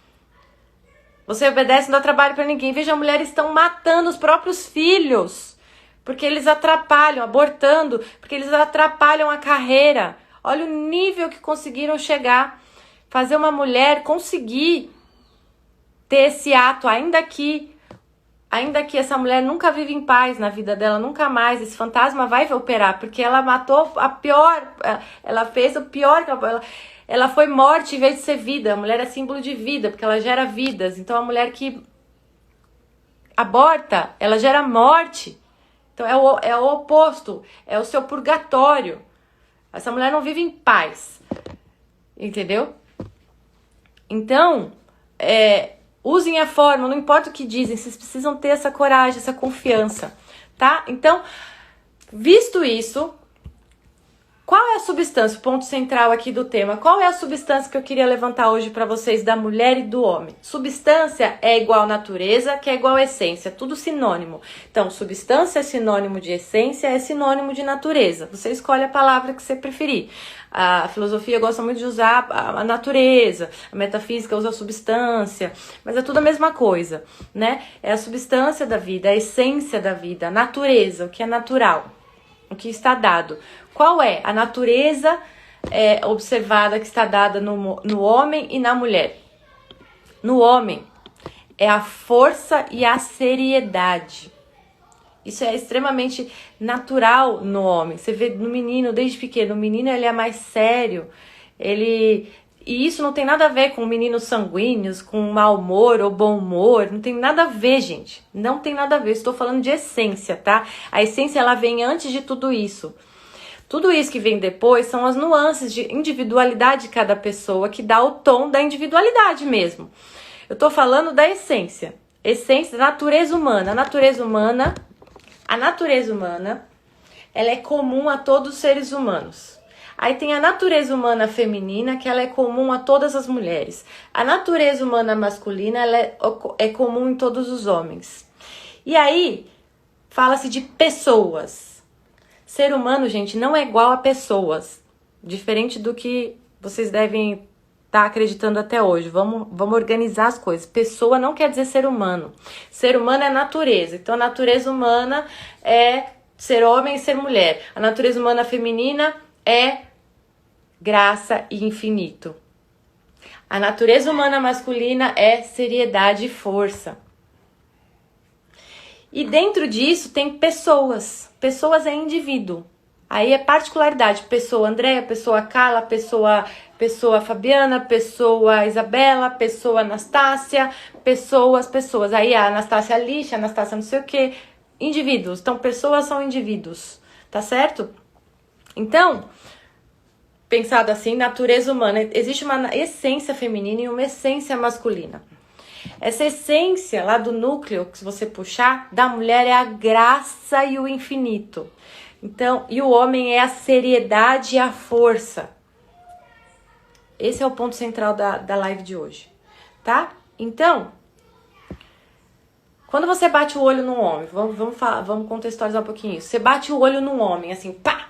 Você obedece e não dá trabalho para ninguém. Veja, mulheres estão matando os próprios filhos, porque eles atrapalham, abortando, porque eles atrapalham a carreira. Olha o nível que conseguiram chegar. Fazer uma mulher conseguir ter esse ato, ainda que essa mulher nunca vive em paz na vida dela, nunca mais, esse fantasma vai operar, porque ela matou a pior, ela fez o pior, ela foi morte em vez de ser vida. A mulher é símbolo de vida, porque ela gera vidas. Então a mulher que aborta, ela gera morte. Então é o oposto, é o seu purgatório. Essa mulher não vive em paz, entendeu? Então, usem a forma, não importa o que dizem, vocês precisam ter essa coragem, essa confiança, tá? Então, visto isso, qual é a substância, o ponto central aqui do tema? Qual é a substância que eu queria levantar hoje para vocês da mulher e do homem? Substância é igual natureza, que é igual essência, tudo sinônimo. Então, substância é sinônimo de essência, é sinônimo de natureza. Você escolhe a palavra que você preferir. A filosofia gosta muito de usar a natureza, a metafísica usa a substância, mas é tudo a mesma coisa, né? É a substância da vida, a essência da vida, a natureza, o que é natural, o que está dado. Qual é a natureza observada que está dada no homem e na mulher? No homem é a força e a seriedade. Isso é extremamente natural no homem. Você vê no menino, desde pequeno, o menino ele é mais sério. E isso não tem nada a ver com meninos sanguíneos, com mau humor ou bom humor. Não tem nada a ver, gente. Não tem nada a ver. Estou falando de essência, tá? A essência, ela vem antes de tudo isso. Tudo isso que vem depois são as nuances de individualidade de cada pessoa que dá o tom da individualidade mesmo. Eu tô falando da essência. Essência da natureza humana. A natureza humana, ela é comum a todos os seres humanos. Aí tem a natureza humana feminina, que ela é comum a todas as mulheres. A natureza humana masculina, ela é comum em todos os homens. E aí, fala-se de pessoas. Ser humano, gente, não é igual a pessoas. Diferente do que vocês devem estar acreditando até hoje. Vamos organizar as coisas. Pessoa não quer dizer ser humano. Ser humano é natureza. Então, a natureza humana é ser homem e ser mulher. A natureza humana feminina é graça e infinito. A natureza humana masculina é seriedade e força. E dentro disso tem pessoas. Pessoas é indivíduo. Aí é particularidade. Pessoa Andréia, pessoa Carla, pessoa Fabiana, pessoa Isabela, pessoa Anastácia, pessoas. Aí a Anastácia lixa, a Anastácia não sei o quê. Indivíduos. Então, pessoas são indivíduos. Tá certo? Então, pensado assim, natureza humana, existe uma essência feminina e uma essência masculina. Essa essência lá do núcleo, que se você puxar, da mulher é a graça e o infinito. Então, e o homem é a seriedade e a força. Esse é o ponto central da live de hoje, tá? Então, quando você bate o olho num homem, vamos contextualizar um pouquinho isso. Você bate o olho num homem, assim, pá!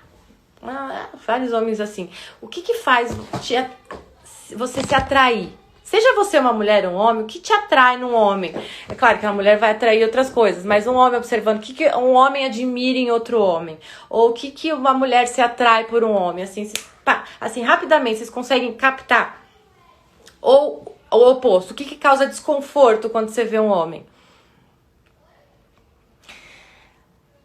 Vários homens assim. O que faz você se atrair? Seja você uma mulher ou um homem, o que te atrai num homem? É claro que a mulher vai atrair outras coisas, mas um homem observando, o que um homem admira em outro homem? Ou o que uma mulher se atrai por um homem? Assim, rapidamente, vocês conseguem captar? Ou o oposto, o que causa desconforto quando você vê um homem?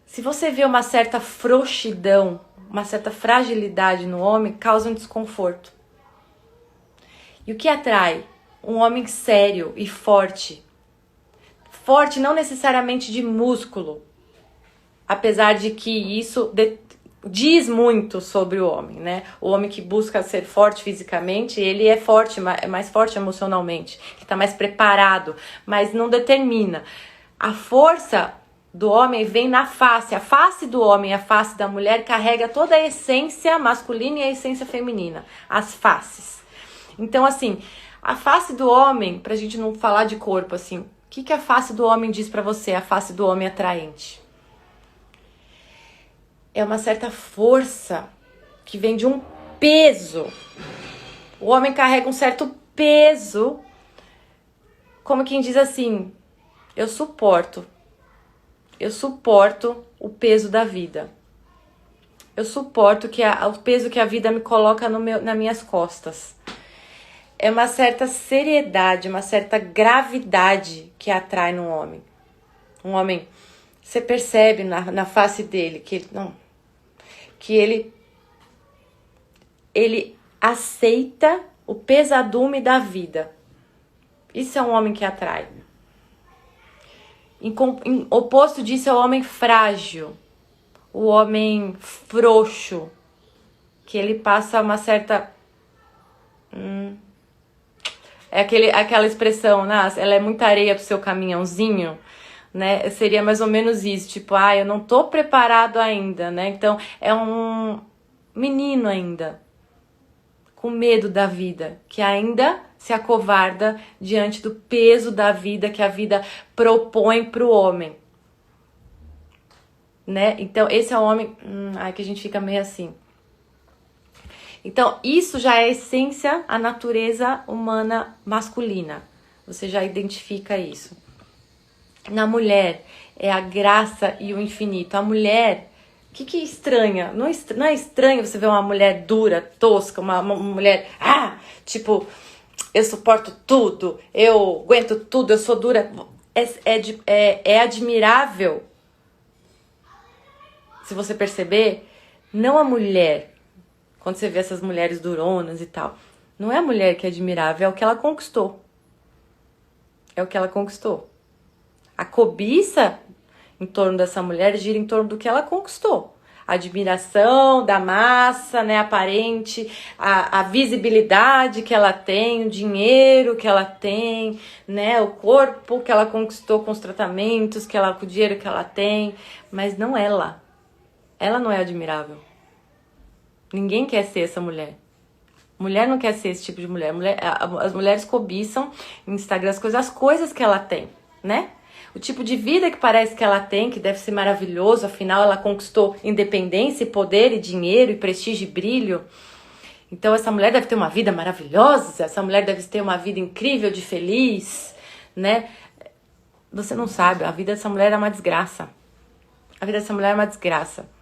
Se você vê uma certa frouxidão, uma certa fragilidade no homem, causa um desconforto. E o que atrai? Um homem sério e forte. Forte não necessariamente de músculo, apesar de que isso diz muito sobre o homem, né? O homem que busca ser forte fisicamente, ele é forte, é mais forte emocionalmente, ele está mais preparado, mas não determina. A força do homem vem na face. A face do homem e a face da mulher carrega toda a essência masculina e a essência feminina. As faces. Então, assim, a face do homem, pra gente não falar de corpo, assim, o que a face do homem diz pra você? A face do homem atraente. É uma certa força que vem de um peso. O homem carrega um certo peso, como quem diz assim, eu suporto o peso da vida. Eu suporto o peso que a vida me coloca nas minhas costas. É uma certa seriedade, uma certa gravidade que atrai no homem. Um homem, você percebe na face dele que ele aceita o pesadume da vida. Isso é um homem que atrai. Em oposto disso é o homem frágil, o homem frouxo, que ele passa uma certa... aquela expressão, ela é muita areia pro seu caminhãozinho, né? Seria mais ou menos isso, tipo, eu não tô preparado ainda, né? Então, é um menino ainda, com medo da vida, que ainda se acovarda diante do peso da vida que a vida propõe pro homem, né? Então, esse é o homem, que a gente fica meio assim. Então, isso já é a essência, a natureza humana masculina. Você já identifica isso. Na mulher, é a graça e o infinito. A mulher, o que estranha? Não é estranho você ver uma mulher dura, tosca, uma mulher, tipo, eu suporto tudo, eu aguento tudo, eu sou dura. É admirável, se você perceber, não a mulher. Quando você vê essas mulheres duronas e tal, não é a mulher que é admirável, é o que ela conquistou. É o que ela conquistou. A cobiça em torno dessa mulher gira em torno do que ela conquistou. admiração da massa, né, aparente, a visibilidade que ela tem, o dinheiro que ela tem, né, o corpo que ela conquistou com os tratamentos, com o dinheiro que ela tem, mas não ela. Ela não é admirável. Ninguém quer ser essa mulher. Mulher não quer ser esse tipo de mulher. As mulheres cobiçam no Instagram as coisas que ela tem, né? O tipo de vida que parece que ela tem, que deve ser maravilhoso, afinal ela conquistou independência, e poder, e dinheiro, e prestígio, e brilho. Então essa mulher deve ter uma vida maravilhosa, essa mulher deve ter uma vida incrível, de feliz, né? Você não sabe, a vida dessa mulher é uma desgraça. A vida dessa mulher é uma desgraça.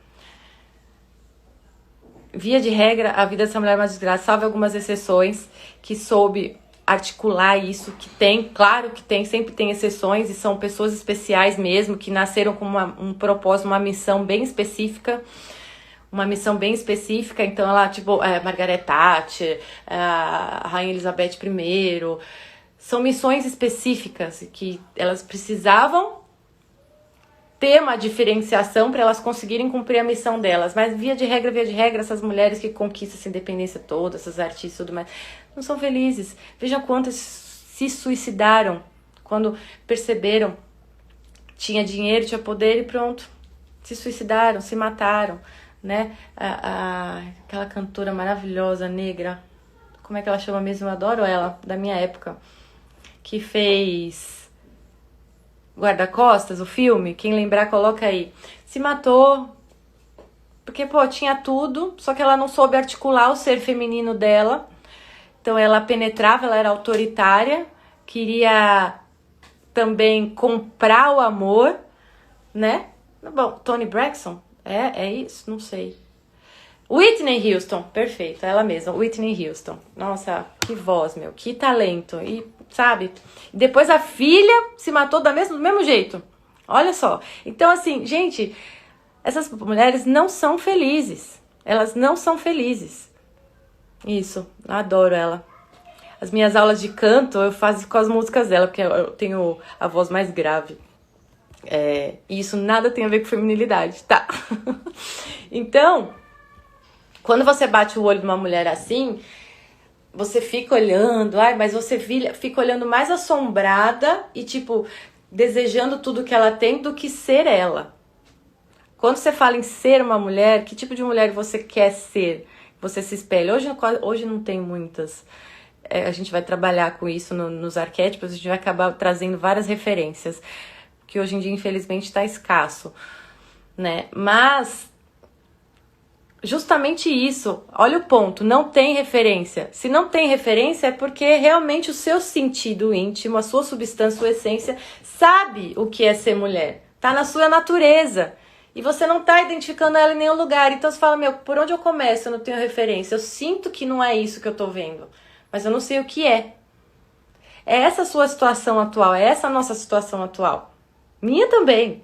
Via de regra, a vida dessa mulher é uma desgraça, salvo algumas exceções que soube articular isso, que tem, claro que tem, sempre tem exceções e são pessoas especiais mesmo, que nasceram com um propósito, uma missão bem específica, então ela, tipo, Margaret Thatcher, a Rainha Elizabeth I, são missões específicas que elas precisavam ter uma diferenciação para elas conseguirem cumprir a missão delas. Mas via de regra, essas mulheres que conquistam essa independência toda, essas artistas e tudo mais, não são felizes. Vejam quantas se suicidaram quando perceberam tinha dinheiro, tinha poder e pronto. Se suicidaram, se mataram, né? Aquela cantora maravilhosa, negra, como é que ela chama mesmo? Eu adoro ela, da minha época, que fez Guarda-Costas, o filme, quem lembrar coloca aí. Se matou porque, pô, tinha tudo, só que ela não soube articular o ser feminino dela. Então ela penetrava, ela era autoritária, queria também comprar o amor, né? Bom, Toni Braxton, é isso? Não sei. Whitney Houston, perfeito, ela mesma, Whitney Houston. Nossa, que voz, meu, que talento. E, sabe, depois a filha se matou do mesmo jeito. Olha só. Então, assim, gente, essas mulheres não são felizes. Elas não são felizes. Isso, adoro ela. As minhas aulas de canto eu faço com as músicas dela, porque eu tenho a voz mais grave. E isso nada tem a ver com feminilidade, tá? Então, quando você bate o olho numa mulher assim, você fica olhando, mas você fica olhando mais assombrada e, tipo, desejando tudo que ela tem do que ser ela. Quando você fala em ser uma mulher, que tipo de mulher você quer ser? Você se espelha. Hoje não tem muitas. A gente vai trabalhar com isso nos arquétipos, a gente vai acabar trazendo várias referências, que hoje em dia, infelizmente, está escasso, né? Mas justamente isso, olha o ponto, não tem referência. Se não tem referência é porque realmente o seu sentido íntimo, a sua substância, a sua essência, sabe o que é ser mulher. Tá na sua natureza. E você não tá identificando ela em nenhum lugar. Então você fala, por onde eu começo? Eu não tenho referência. Eu sinto que não é isso que eu tô vendo. Mas eu não sei o que é. É essa a sua situação atual. É essa a nossa situação atual. Minha também.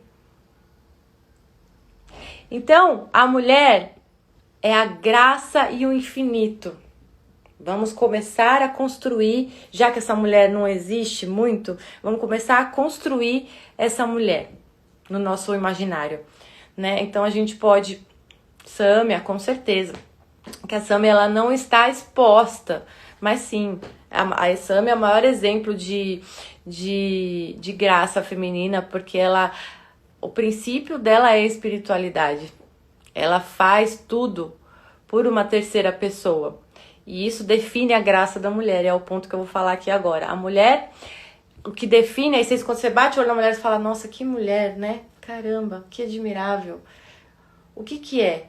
Então, a mulher é a graça e o infinito. Vamos começar a construir, já que essa mulher não existe muito, vamos começar a construir essa mulher no nosso imaginário, né? Então a gente pode, Sâmia, com certeza, que a Sâmia ela não está exposta, mas sim, a Sâmia é o maior exemplo de graça feminina, porque o princípio dela é a espiritualidade. Ela faz tudo por uma terceira pessoa. E isso define a graça da mulher. É o ponto que eu vou falar aqui agora. A mulher, o que define, aí quando você bate o olho na mulher, você fala, nossa, que mulher, né? Caramba, que admirável. O que é?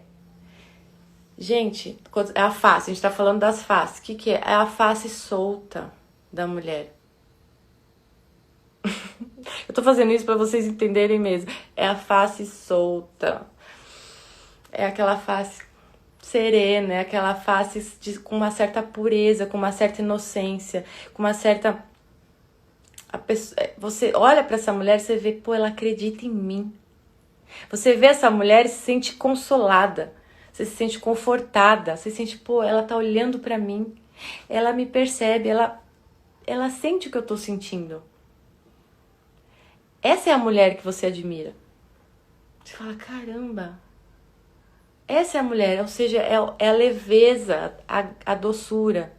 Gente, é a face, a gente tá falando das faces. O que é? É a face solta da mulher. Eu tô fazendo isso pra vocês entenderem mesmo. É a face solta. É aquela face serena, é aquela face com uma certa pureza, com uma certa inocência, com uma certa... Você olha pra essa mulher e você vê, ela acredita em mim. Você vê essa mulher e se sente consolada, você se sente confortada, você sente, ela tá olhando pra mim, ela me percebe, ela sente o que eu tô sentindo. Essa é a mulher que você admira. Você fala, caramba, Essa é a mulher, ou seja, é a leveza, a doçura.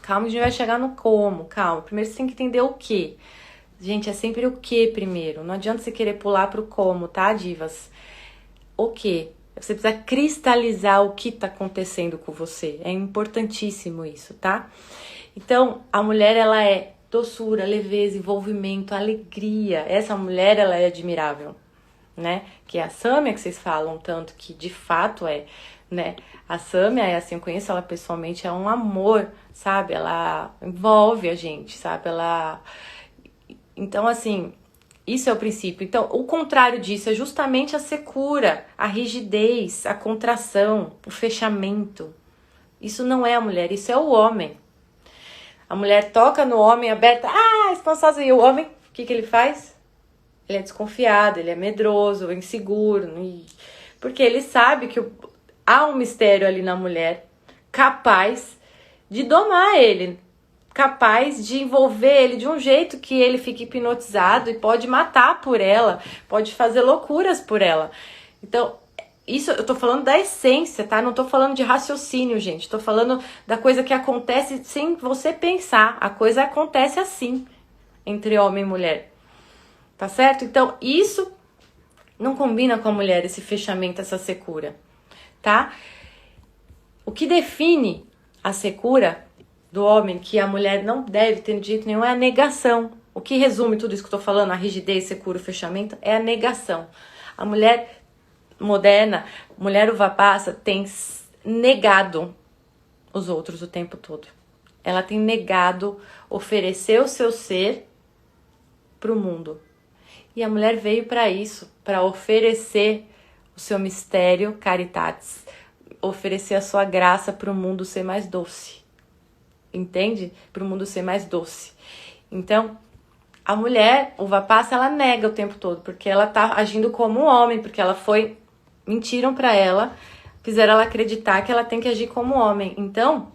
Calma, a gente vai chegar no como, calma. Primeiro você tem que entender o que. Gente, é sempre o que primeiro. Não adianta você querer pular pro como, tá, divas? O que? Você precisa cristalizar o que tá acontecendo com você. É importantíssimo isso, tá? Então, a mulher, ela é doçura, leveza, envolvimento, alegria. Essa mulher, ela é admirável, né? Que é a Sâmia que vocês falam tanto, que de fato é, né? A Sâmia é assim, eu conheço ela pessoalmente, é um amor, sabe? Ela envolve a gente, sabe? Então, assim, isso é o princípio. Então, o contrário disso é justamente a secura, a rigidez, a contração, o fechamento. Isso não é a mulher, isso é o homem. A mulher toca no homem aberta, espansosa, e o homem, o que ele faz? Ele é desconfiado, ele é medroso, inseguro, porque ele sabe que há um mistério ali na mulher capaz de domar ele, capaz de envolver ele de um jeito que ele fique hipnotizado e pode matar por ela, pode fazer loucuras por ela. Então, isso eu tô falando da essência, tá? Não tô falando de raciocínio, gente. Tô falando da coisa que acontece sem você pensar. A coisa acontece assim, entre homem e mulher. Tá certo? Então, isso não combina com a mulher, esse fechamento, essa secura, tá? O que define a secura do homem, que a mulher não deve ter de jeito nenhum, é a negação. O que resume tudo isso que eu tô falando, a rigidez, secura, o fechamento, é a negação. A mulher moderna, mulher uva passa, tem negado os outros o tempo todo. Ela tem negado oferecer o seu ser pro mundo. E a mulher veio para isso, para oferecer o seu mistério caritatis, oferecer a sua graça para o mundo ser mais doce. Entende? Para o mundo ser mais doce. Então, a mulher, uva passa, ela nega o tempo todo, porque ela tá agindo como um homem, porque ela foi... Mentiram para ela, fizeram ela acreditar que ela tem que agir como homem. Então,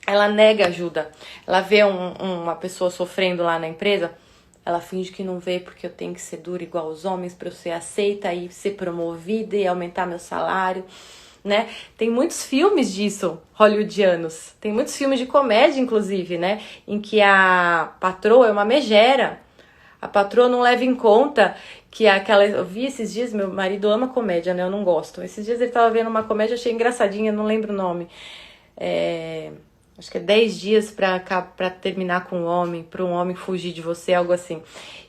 ela nega ajuda. Ela vê uma pessoa sofrendo lá na empresa, ela finge que não vê porque eu tenho que ser dura igual os homens para eu ser aceita e ser promovida e aumentar meu salário, né? Tem muitos filmes disso, hollywoodianos. Tem muitos filmes de comédia, inclusive, né? Em que a patroa é uma megera. A patroa não leva em conta que aquela... Eu vi esses dias, meu marido ama comédia, né? Eu não gosto. Esses dias ele tava vendo uma comédia, achei engraçadinha, não lembro o nome. Acho que é 10 dias pra terminar com um homem, pra um homem fugir de você, algo assim.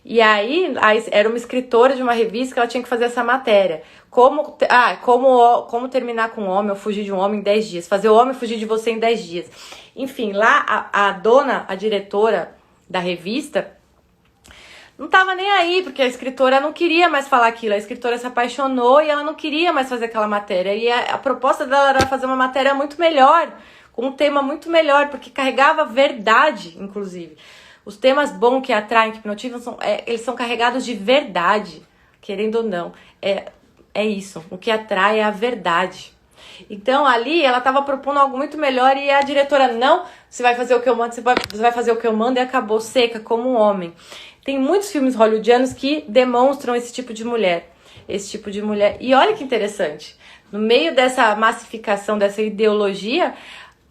E aí era uma escritora de uma revista que ela tinha que fazer essa matéria. Como terminar com um homem ou fugir de um homem em 10 dias. Fazer o homem fugir de você em 10 dias. Enfim, lá a diretora da revista... Não tava nem aí, porque a escritora não queria mais falar aquilo. A escritora se apaixonou e ela não queria mais fazer aquela matéria. E a proposta dela era fazer uma matéria muito melhor, com um tema muito melhor, porque carregava verdade, inclusive. Os temas bons que atraem, que hipnotizam, eles são carregados de verdade, querendo ou não. É isso, o que atrai é a verdade. Então ali ela estava propondo algo muito melhor e a diretora, não, você vai fazer o que eu mando, você vai fazer o que eu mando, e acabou seca como um homem. Tem muitos filmes hollywoodianos que demonstram esse tipo de mulher. E olha que interessante. No meio dessa massificação, dessa ideologia,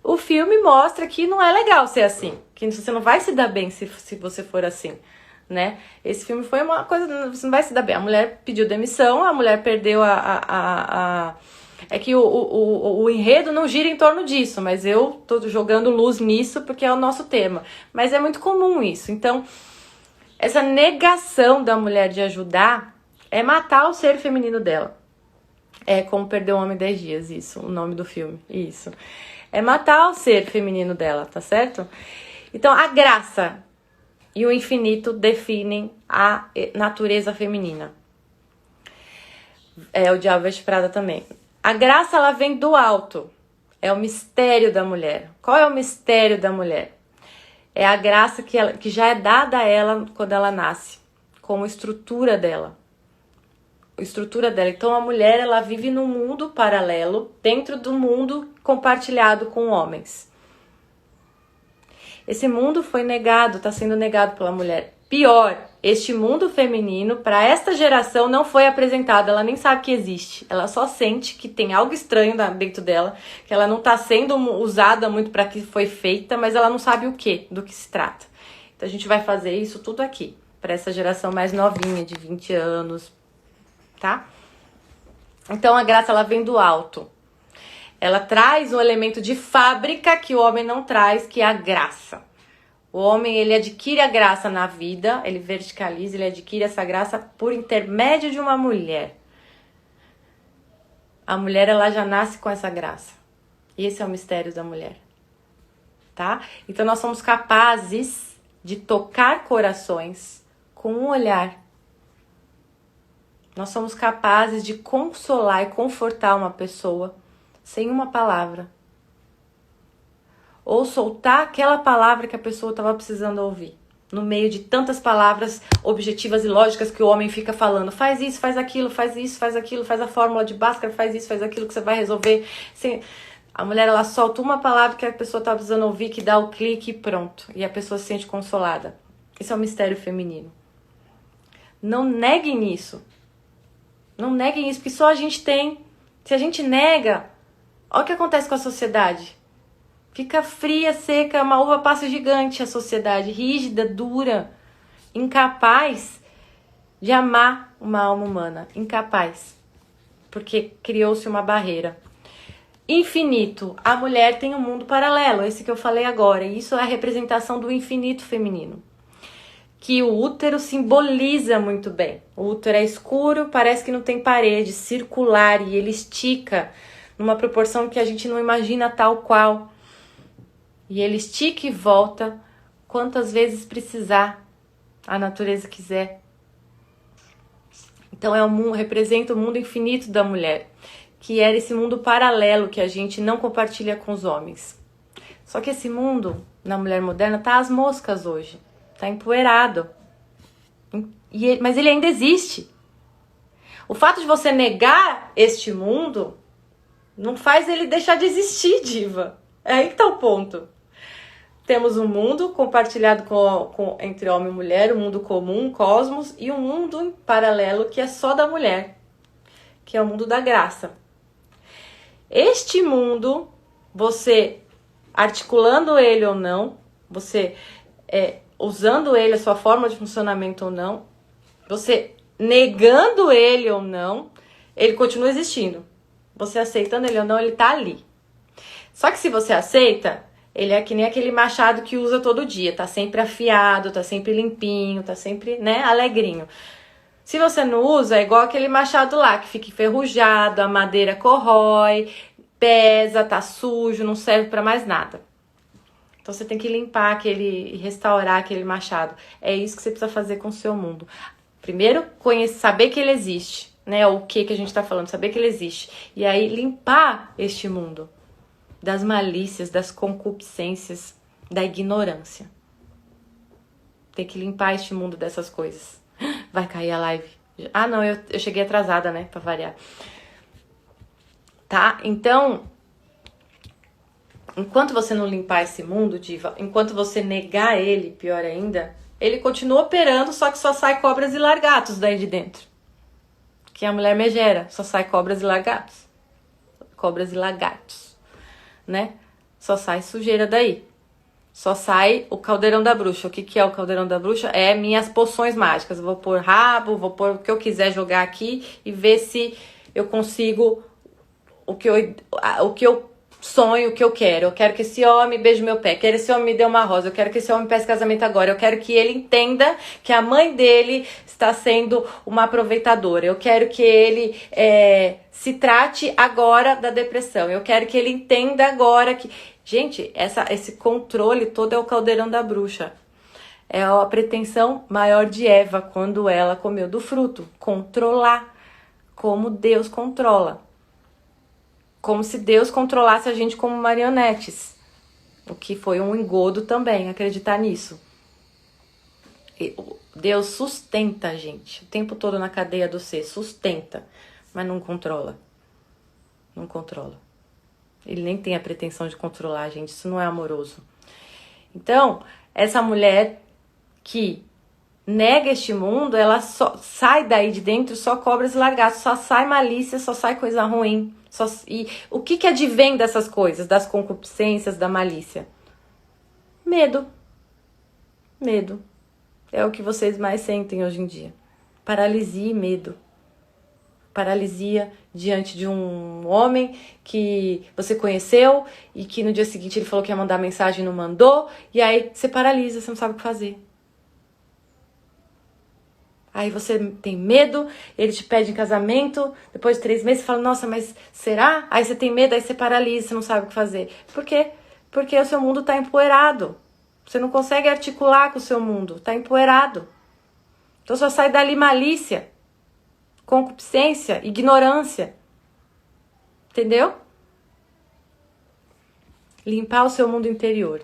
o filme mostra que não é legal ser assim. Que você não vai se dar bem se você for assim, né? Esse filme foi uma coisa... Você não vai se dar bem. A mulher pediu demissão, a mulher perdeu É que o enredo não gira em torno disso, mas eu tô jogando luz nisso porque é o nosso tema. Mas é muito comum isso. Então... Essa negação da mulher de ajudar é matar o ser feminino dela. É como perder um homem em 10 dias, isso, o nome do filme, isso. É matar o ser feminino dela, tá certo? Então, a graça e o infinito definem a natureza feminina. O Diabo Veste Prada também. A graça, ela vem do alto. É o mistério da mulher. Qual é o mistério da mulher? É a graça que já é dada a ela quando ela nasce, como estrutura dela. Então a mulher, ela vive num mundo paralelo, dentro do mundo compartilhado com homens. Esse mundo foi negado, está sendo negado pela mulher. Pior, este mundo feminino, para esta geração, não foi apresentado. Ela nem sabe que existe. Ela só sente que tem algo estranho dentro dela, que ela não está sendo usada muito para que foi feita, mas ela não sabe o que, do que se trata. Então a gente vai fazer isso tudo aqui, para essa geração mais novinha, de 20 anos, tá? Então a graça, ela vem do alto. Ela traz um elemento de fábrica que o homem não traz, que é a graça. O homem, ele adquire a graça na vida, ele verticaliza, ele adquire essa graça por intermédio de uma mulher. A mulher, ela já nasce com essa graça. E esse é o mistério da mulher, tá? Então nós somos capazes de tocar corações com um olhar. Nós somos capazes de consolar e confortar uma pessoa sem uma palavra. Ou soltar aquela palavra que a pessoa estava precisando ouvir. No meio de tantas palavras objetivas e lógicas que o homem fica falando. Faz isso, faz aquilo, faz isso, faz aquilo, faz a fórmula de Bhaskara, faz isso, faz aquilo que você vai resolver. A mulher, ela solta uma palavra que a pessoa estava precisando ouvir, que dá o clique e pronto. E a pessoa se sente consolada. Esse é o mistério feminino. Não neguem isso. Não neguem isso, porque só a gente tem. Se a gente nega, olha o que acontece com a sociedade. Fica fria, seca, uma uva passa gigante a sociedade, rígida, dura, incapaz de amar uma alma humana, incapaz, porque criou-se uma barreira. Infinito, a mulher tem um mundo paralelo, esse que eu falei agora, e isso é a representação do infinito feminino, que o útero simboliza muito bem. O útero é escuro, parece que não tem parede, circular, e ele estica numa proporção que a gente não imagina tal qual. E ele estica e volta quantas vezes precisar, a natureza quiser. Então representa o mundo infinito da mulher, que era esse mundo paralelo que a gente não compartilha com os homens. Só que esse mundo, na mulher moderna, tá às moscas hoje, tá empoeirado. Mas ele ainda existe. O fato de você negar este mundo não faz ele deixar de existir, diva. É aí que tá o ponto. Temos um mundo compartilhado entre homem e mulher, um mundo comum, cosmos, e um mundo em paralelo que é só da mulher, que é o mundo da graça. Este mundo, você articulando ele ou não, você usando ele, a sua forma de funcionamento ou não, você negando ele ou não, ele continua existindo. Você aceitando ele ou não, ele tá ali. Só que se você aceita, ele é que nem aquele machado que usa todo dia, tá sempre afiado, tá sempre limpinho, tá sempre, né, alegrinho. Se você não usa, é igual aquele machado lá, que fica enferrujado, a madeira corrói, pesa, tá sujo, não serve pra mais nada. Então você tem que limpar restaurar aquele machado. É isso que você precisa fazer com o seu mundo. Primeiro, saber que ele existe, né, o que a gente tá falando, saber que ele existe. E aí limpar este mundo das malícias, das concupiscências, da ignorância. Tem que limpar este mundo dessas coisas. Vai cair a live. Ah, não, eu cheguei atrasada, né? Pra variar. Tá? Então, enquanto você não limpar esse mundo, diva, enquanto você negar ele, pior ainda, ele continua operando, só que só sai cobras e largatos daí de dentro. Que a mulher megera, só sai cobras e lagartos. Cobras e lagartos. Né? Só sai sujeira daí. Só sai o caldeirão da bruxa. O que é o caldeirão da bruxa? É minhas poções mágicas. Eu vou pôr rabo, vou pôr o que eu quiser jogar aqui e ver se eu consigo o que eu sonho, o que eu quero. Eu quero que esse homem beije meu pé. Quero que esse homem me dê uma rosa. Eu quero que esse homem peça casamento agora. Eu quero que ele entenda que a mãe dele está sendo uma aproveitadora. Eu quero que ele se trate agora da depressão. Eu quero que ele entenda agora que... Gente, esse controle todo é o caldeirão da bruxa. É a pretensão maior de Eva quando ela comeu do fruto. Controlar. Como Deus controla. Como se Deus controlasse a gente como marionetes. O que foi um engodo também, acreditar nisso. Deus sustenta a gente. O tempo todo na cadeia do ser. Sustenta. Mas não controla. Não controla. Ele nem tem a pretensão de controlar a gente. Isso não é amoroso. Então, essa mulher que nega este mundo, ela só sai daí de dentro, só cobras e largados, só sai malícia, só sai coisa ruim. E o que advém dessas coisas, das concupiscências, da malícia? Medo. Medo. É o que vocês mais sentem hoje em dia. Paralisia e medo. Paralisia diante de um homem que você conheceu e que no dia seguinte ele falou que ia mandar mensagem e não mandou, e aí você paralisa, você não sabe o que fazer. Aí você tem medo, ele te pede em casamento, depois de 3 meses você fala, nossa, mas será? Aí você tem medo, aí você paralisa, você não sabe o que fazer. Por quê? Porque o seu mundo está empoeirado. Você não consegue articular com o seu mundo, está empoeirado. Então só sai dali malícia, concupiscência, ignorância. Entendeu? Limpar o seu mundo interior.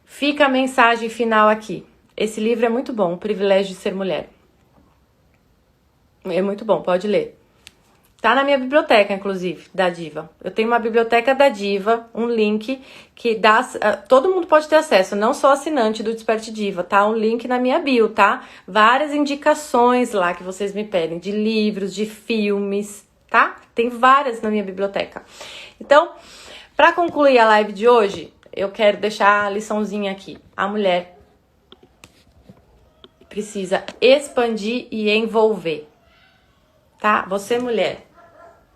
Fica a mensagem final aqui. Esse livro é muito bom, O Privilégio de Ser Mulher. É muito bom, pode ler. Tá na minha biblioteca, inclusive, da Diva. Eu tenho uma biblioteca da Diva, um link que dá... Todo mundo pode ter acesso, não só assinante do Desperte Diva, tá? Um link na minha bio, tá? Várias indicações lá que vocês me pedem, de livros, de filmes, tá? Tem várias na minha biblioteca. Então, pra concluir a live de hoje, eu quero deixar a liçãozinha aqui. A mulher precisa expandir e envolver, tá? Você, mulher,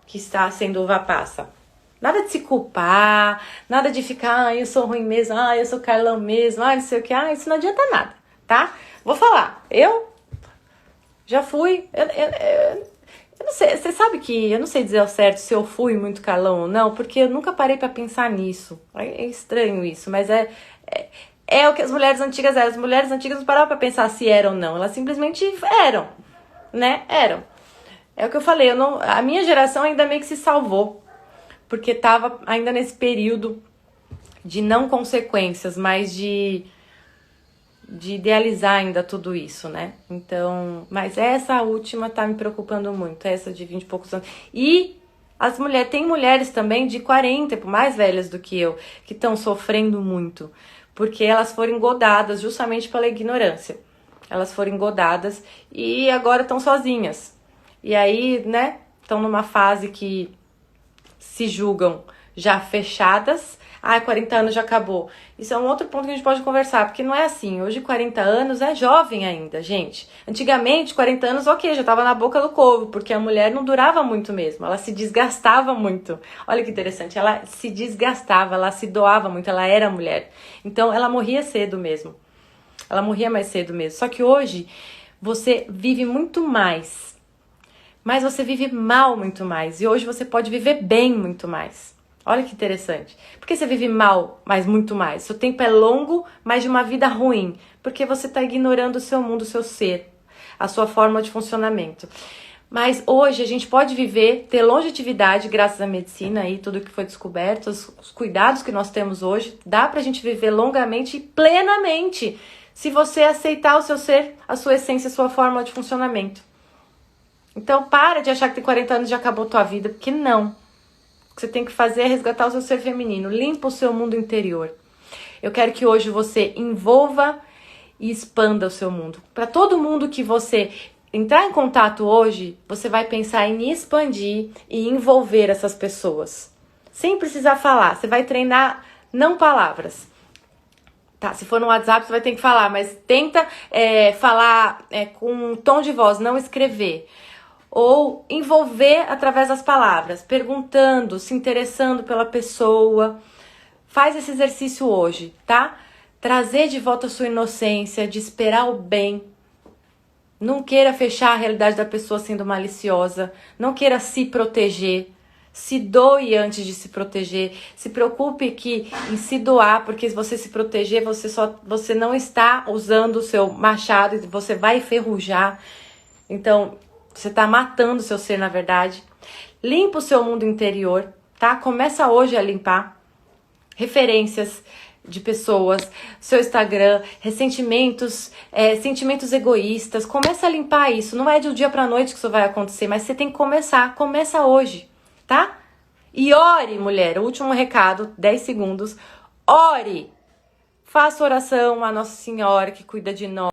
que está sendo uva passa. Nada de se culpar, nada de ficar, eu sou ruim mesmo, eu sou Carlão mesmo, não sei o que, isso não adianta nada, tá? Vou falar, eu já fui, eu não sei, você sabe que eu não sei dizer ao certo se eu fui muito Carlão ou não, porque eu nunca parei pra pensar nisso. É estranho isso, mas é o que as mulheres antigas eram. As mulheres antigas não paravam pra pensar se eram ou não, elas simplesmente eram, né? Eram. É o que eu falei, a minha geração ainda meio que se salvou, porque tava ainda nesse período de não consequências, mas de idealizar ainda tudo isso, né? Então, mas essa última tá me preocupando muito, essa de 20 e poucos anos. E tem mulheres também de 40, mais velhas do que eu, que estão sofrendo muito, porque elas foram engodadas justamente pela ignorância. Elas foram engodadas e agora estão sozinhas. E aí, né, estão numa fase que se julgam já fechadas. 40 anos já acabou. Isso é um outro ponto que a gente pode conversar, porque não é assim. Hoje 40 anos é jovem ainda, gente. Antigamente, 40 anos, ok, já tava na boca do corvo, porque a mulher não durava muito mesmo, ela se desgastava muito. Olha que interessante, ela se desgastava, ela se doava muito, ela era mulher. Então, ela morria cedo mesmo. Ela morria mais cedo mesmo. Só que hoje, você vive muito mais. Mas você vive mal muito mais. E hoje você pode viver bem muito mais. Olha que interessante. Por que você vive mal, mas muito mais? Seu tempo é longo, mas de uma vida ruim. Porque você está ignorando o seu mundo, o seu ser, a sua forma de funcionamento. Mas hoje a gente pode viver, ter longevidade graças à medicina e tudo que foi descoberto, os cuidados que nós temos hoje. Dá pra gente viver longamente e plenamente, se você aceitar o seu ser, a sua essência, a sua forma de funcionamento. Então para de achar que tem 40 anos e já acabou a tua vida, porque não. O que você tem que fazer é resgatar o seu ser feminino, limpa o seu mundo interior. Eu quero que hoje você envolva e expanda o seu mundo. Para todo mundo que você entrar em contato hoje, você vai pensar em expandir e envolver essas pessoas. Sem precisar falar, você vai treinar não palavras. Tá, se for no WhatsApp, você vai ter que falar, mas tenta falar com um tom de voz, não escrever. Ou envolver através das palavras, perguntando, se interessando pela pessoa. Faz esse exercício hoje, tá? Trazer de volta a sua inocência, de esperar o bem. Não queira fechar a realidade da pessoa sendo maliciosa. Não queira se proteger. Se doe antes de se proteger. Se preocupe em se doar, porque se você se proteger, você não está usando o seu machado e você vai enferrujar. Então, você está matando o seu ser, na verdade. Limpa o seu mundo interior, tá? Começa hoje a limpar. Referências de pessoas, seu Instagram, ressentimentos, sentimentos egoístas. Começa a limpar isso. Não é de um dia pra noite que isso vai acontecer, mas você tem que começar. Começa hoje, tá? E ore, mulher. O último recado, 10 segundos. Ore. Faça oração à Nossa Senhora que cuida de nós.